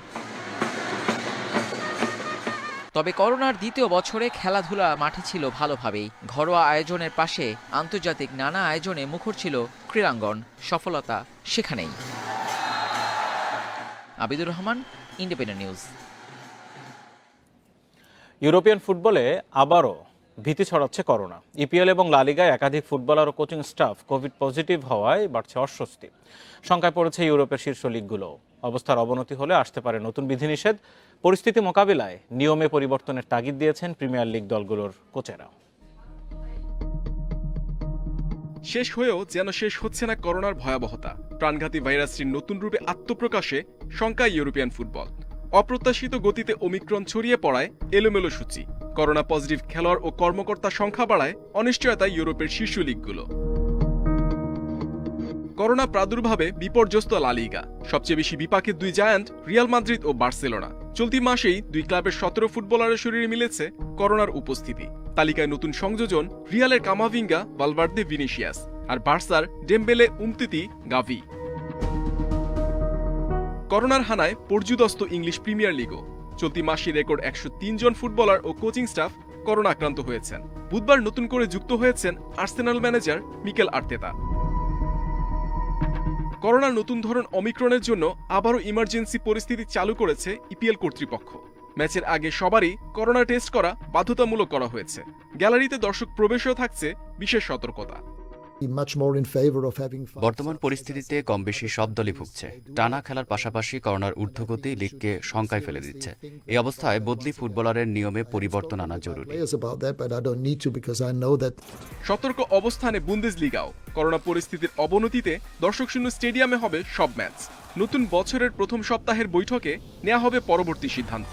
তবে করোনার দ্বিতীয় বছরে খেলাধুলা মাঠে ছিল ভালোভাবেই। ঘরোয়া আয়োজনের পাশে আন্তর্জাতিক নানা আয়োজনে মুখর ছিল ক্রীড়াঙ্গন। সফলতা সেখানেই। Abidur Rahman, independent news. European ফুটবলে আবারও ভীতি ছড়াচ্ছে করোনা। ইপিএল এবং লা লিগায় একাধিক ফুটবলার ও কোচিং স্টাফ কোভিড পজিটিভ হওয়ায় বাড়ছে অস্বস্তি। শঙ্কায় পড়েছে ইউরোপের শীর্ষ লিগগুলো। অবস্থার অবনতি হলে আসতে পারে নতুন বিধিনিষেধ। পরিস্থিতি মোকাবিলায় নিয়মে পরিবর্তনের তাগিদ দিয়েছেন প্রিমিয়ার লিগ দলগুলোর কোচেরা। শেষ হয়েও যেন শেষ হচ্ছে না করোনার ভয়াবহতা। প্রাণঘাতী ভাইরাসটির নতুন রূপে আত্মপ্রকাশে শঙ্কায় ইউরোপিয়ান ফুটবল। অপ্রত্যাশিত গতিতে ওমিক্রন ছড়িয়ে পড়ায় এলোমেলো সূচি। করোনা পজিটিভ খেলোয়াড় ও কর্মকর্তার সংখ্যা বাড়ায় অনিশ্চয়তা ইউরোপের শীর্ষ লিগগুলো। করোনা প্রাদুর্ভাবে বিপর্যস্ত লা লিগা। সবচেয়ে বেশি বিপাকে দুই জায়ান্ট রিয়াল মাদ্রিদ ও বার্সেলোনা। চলতি মাসেই দুই ক্লাবের 17 ফুটবলারের শরীরে মিলেছে করোনার উপস্থিতি। তালিকায় নতুন সংযোজন রিয়ালের কামাভিঙ্গা, ভালভার্দে, ভিনিসিয়াস, আর বার্সার ডেমবেলে, উমতিতি, গাভি। করোনার হানায় পর্যুদস্ত ইংলিশ প্রিমিয়ার লিগও। চলতি মাসে রেকর্ড 103 জন ফুটবলার ও কোচিং স্টাফ করোনা আক্রান্ত হয়েছেন। বুধবার নতুন করে যুক্ত হয়েছেন আর্সেনাল ম্যানেজার মিকেল আর্তেতা। করোনার নতুন ধরন অমিক্রনের জন্য আবারও ইমার্জেন্সি পরিস্থিতি চালু করেছে ইপিএল কর্তৃপক্ষ। ম্যাচের আগে সবারই করোনা টেস্ট করা বাধ্যতামূলক করা হয়েছে। গ্যালারিতে দর্শক প্রবেশেও থাকছে বিশেষ সতর্কতা। বর্তমান পরিস্থিতিতে কম বেশি সব দলই ভুগছে। টানা খেলার পাশাপাশি করোনার ঊর্ধ্বগতি লিগকে শঙ্কায় ফেলে দিচ্ছে। এই অবস্থায় বদলি ফুটবলারের নিয়মে পরিবর্তন আনা জরুরি। সতর্ক অবস্থানে বুন্দেসলিগাও। করোনা পরিস্থিতির অবনতিতে দর্শকশূন্য স্টেডিয়ামে হবে সব ম্যাচ। নতুন বছরের প্রথম সপ্তাহের বৈঠকে নেওয়া হবে পরবর্তী সিদ্ধান্ত।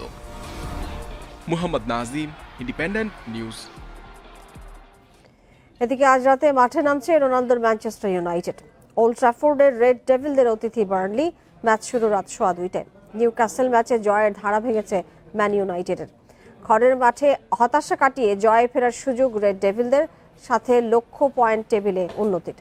Mohammad Nazim, independent news. এদিকে আজ রাতে মাঠে নামছে রোনালদোর ম্যানচেস্টার ইউনাইটেড। ওল্ড ট্র্যাফোর্ডের রেড ডেভিলদের অতিথি বার্নলি। ম্যাচ শুরু রাত 2:15। নিউক্যাসল ম্যাচে জয়ের ধারা ভেঙেছে ম্যান ইউনাইটেডের। ঘরের মাঠে হতাশা কাটিয়ে জয়ে ফেরার সুযোগ রেড ডেভিলদের, সাথে লক্ষ্য পয়েন্ট টেবিলে উন্নতির।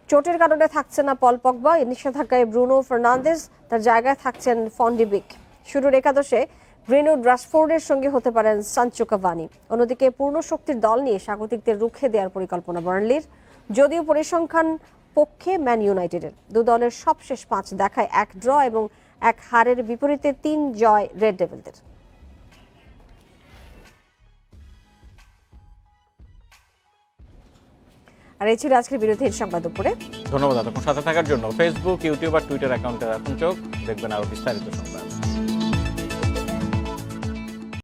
চোটের কারণে থাকছে না পল পগবা, নিষেধাজ্ঞায় ব্রুনো ফার্নান্দেজ, তার জায়গায় থাকছেন ফন্ডিবিক। শুরুর একাদশে গ্রিনউড রাশফোর্ডের সঙ্গে হতে পারেন সানচো কাভানি। অন্যদিকে পূর্ণ শক্তির দল নিয়ে স্বাগতিকদের রুখে দেওয়ার পরিকল্পনা বার্নলির, যদিও পরিসংখ্যান পক্ষে ম্যান ইউনাইটেডের। দু দলের সবশেষ 5 দেখায় 1 ড্র এবং 1 হারের বিপরীতে 3 জয় রেড ডেভিলদের। আর এই ছিল আজকের বিরোধীর সংবাদ দুপুরে। ধন্যবাদ আপনার সাথে থাকার জন্য। ফেসবুক, ইউটিউব আর টুইটার অ্যাকাউন্টে রাখুন চোখ, দেখবেন আরো বিস্তারিত সংবাদ।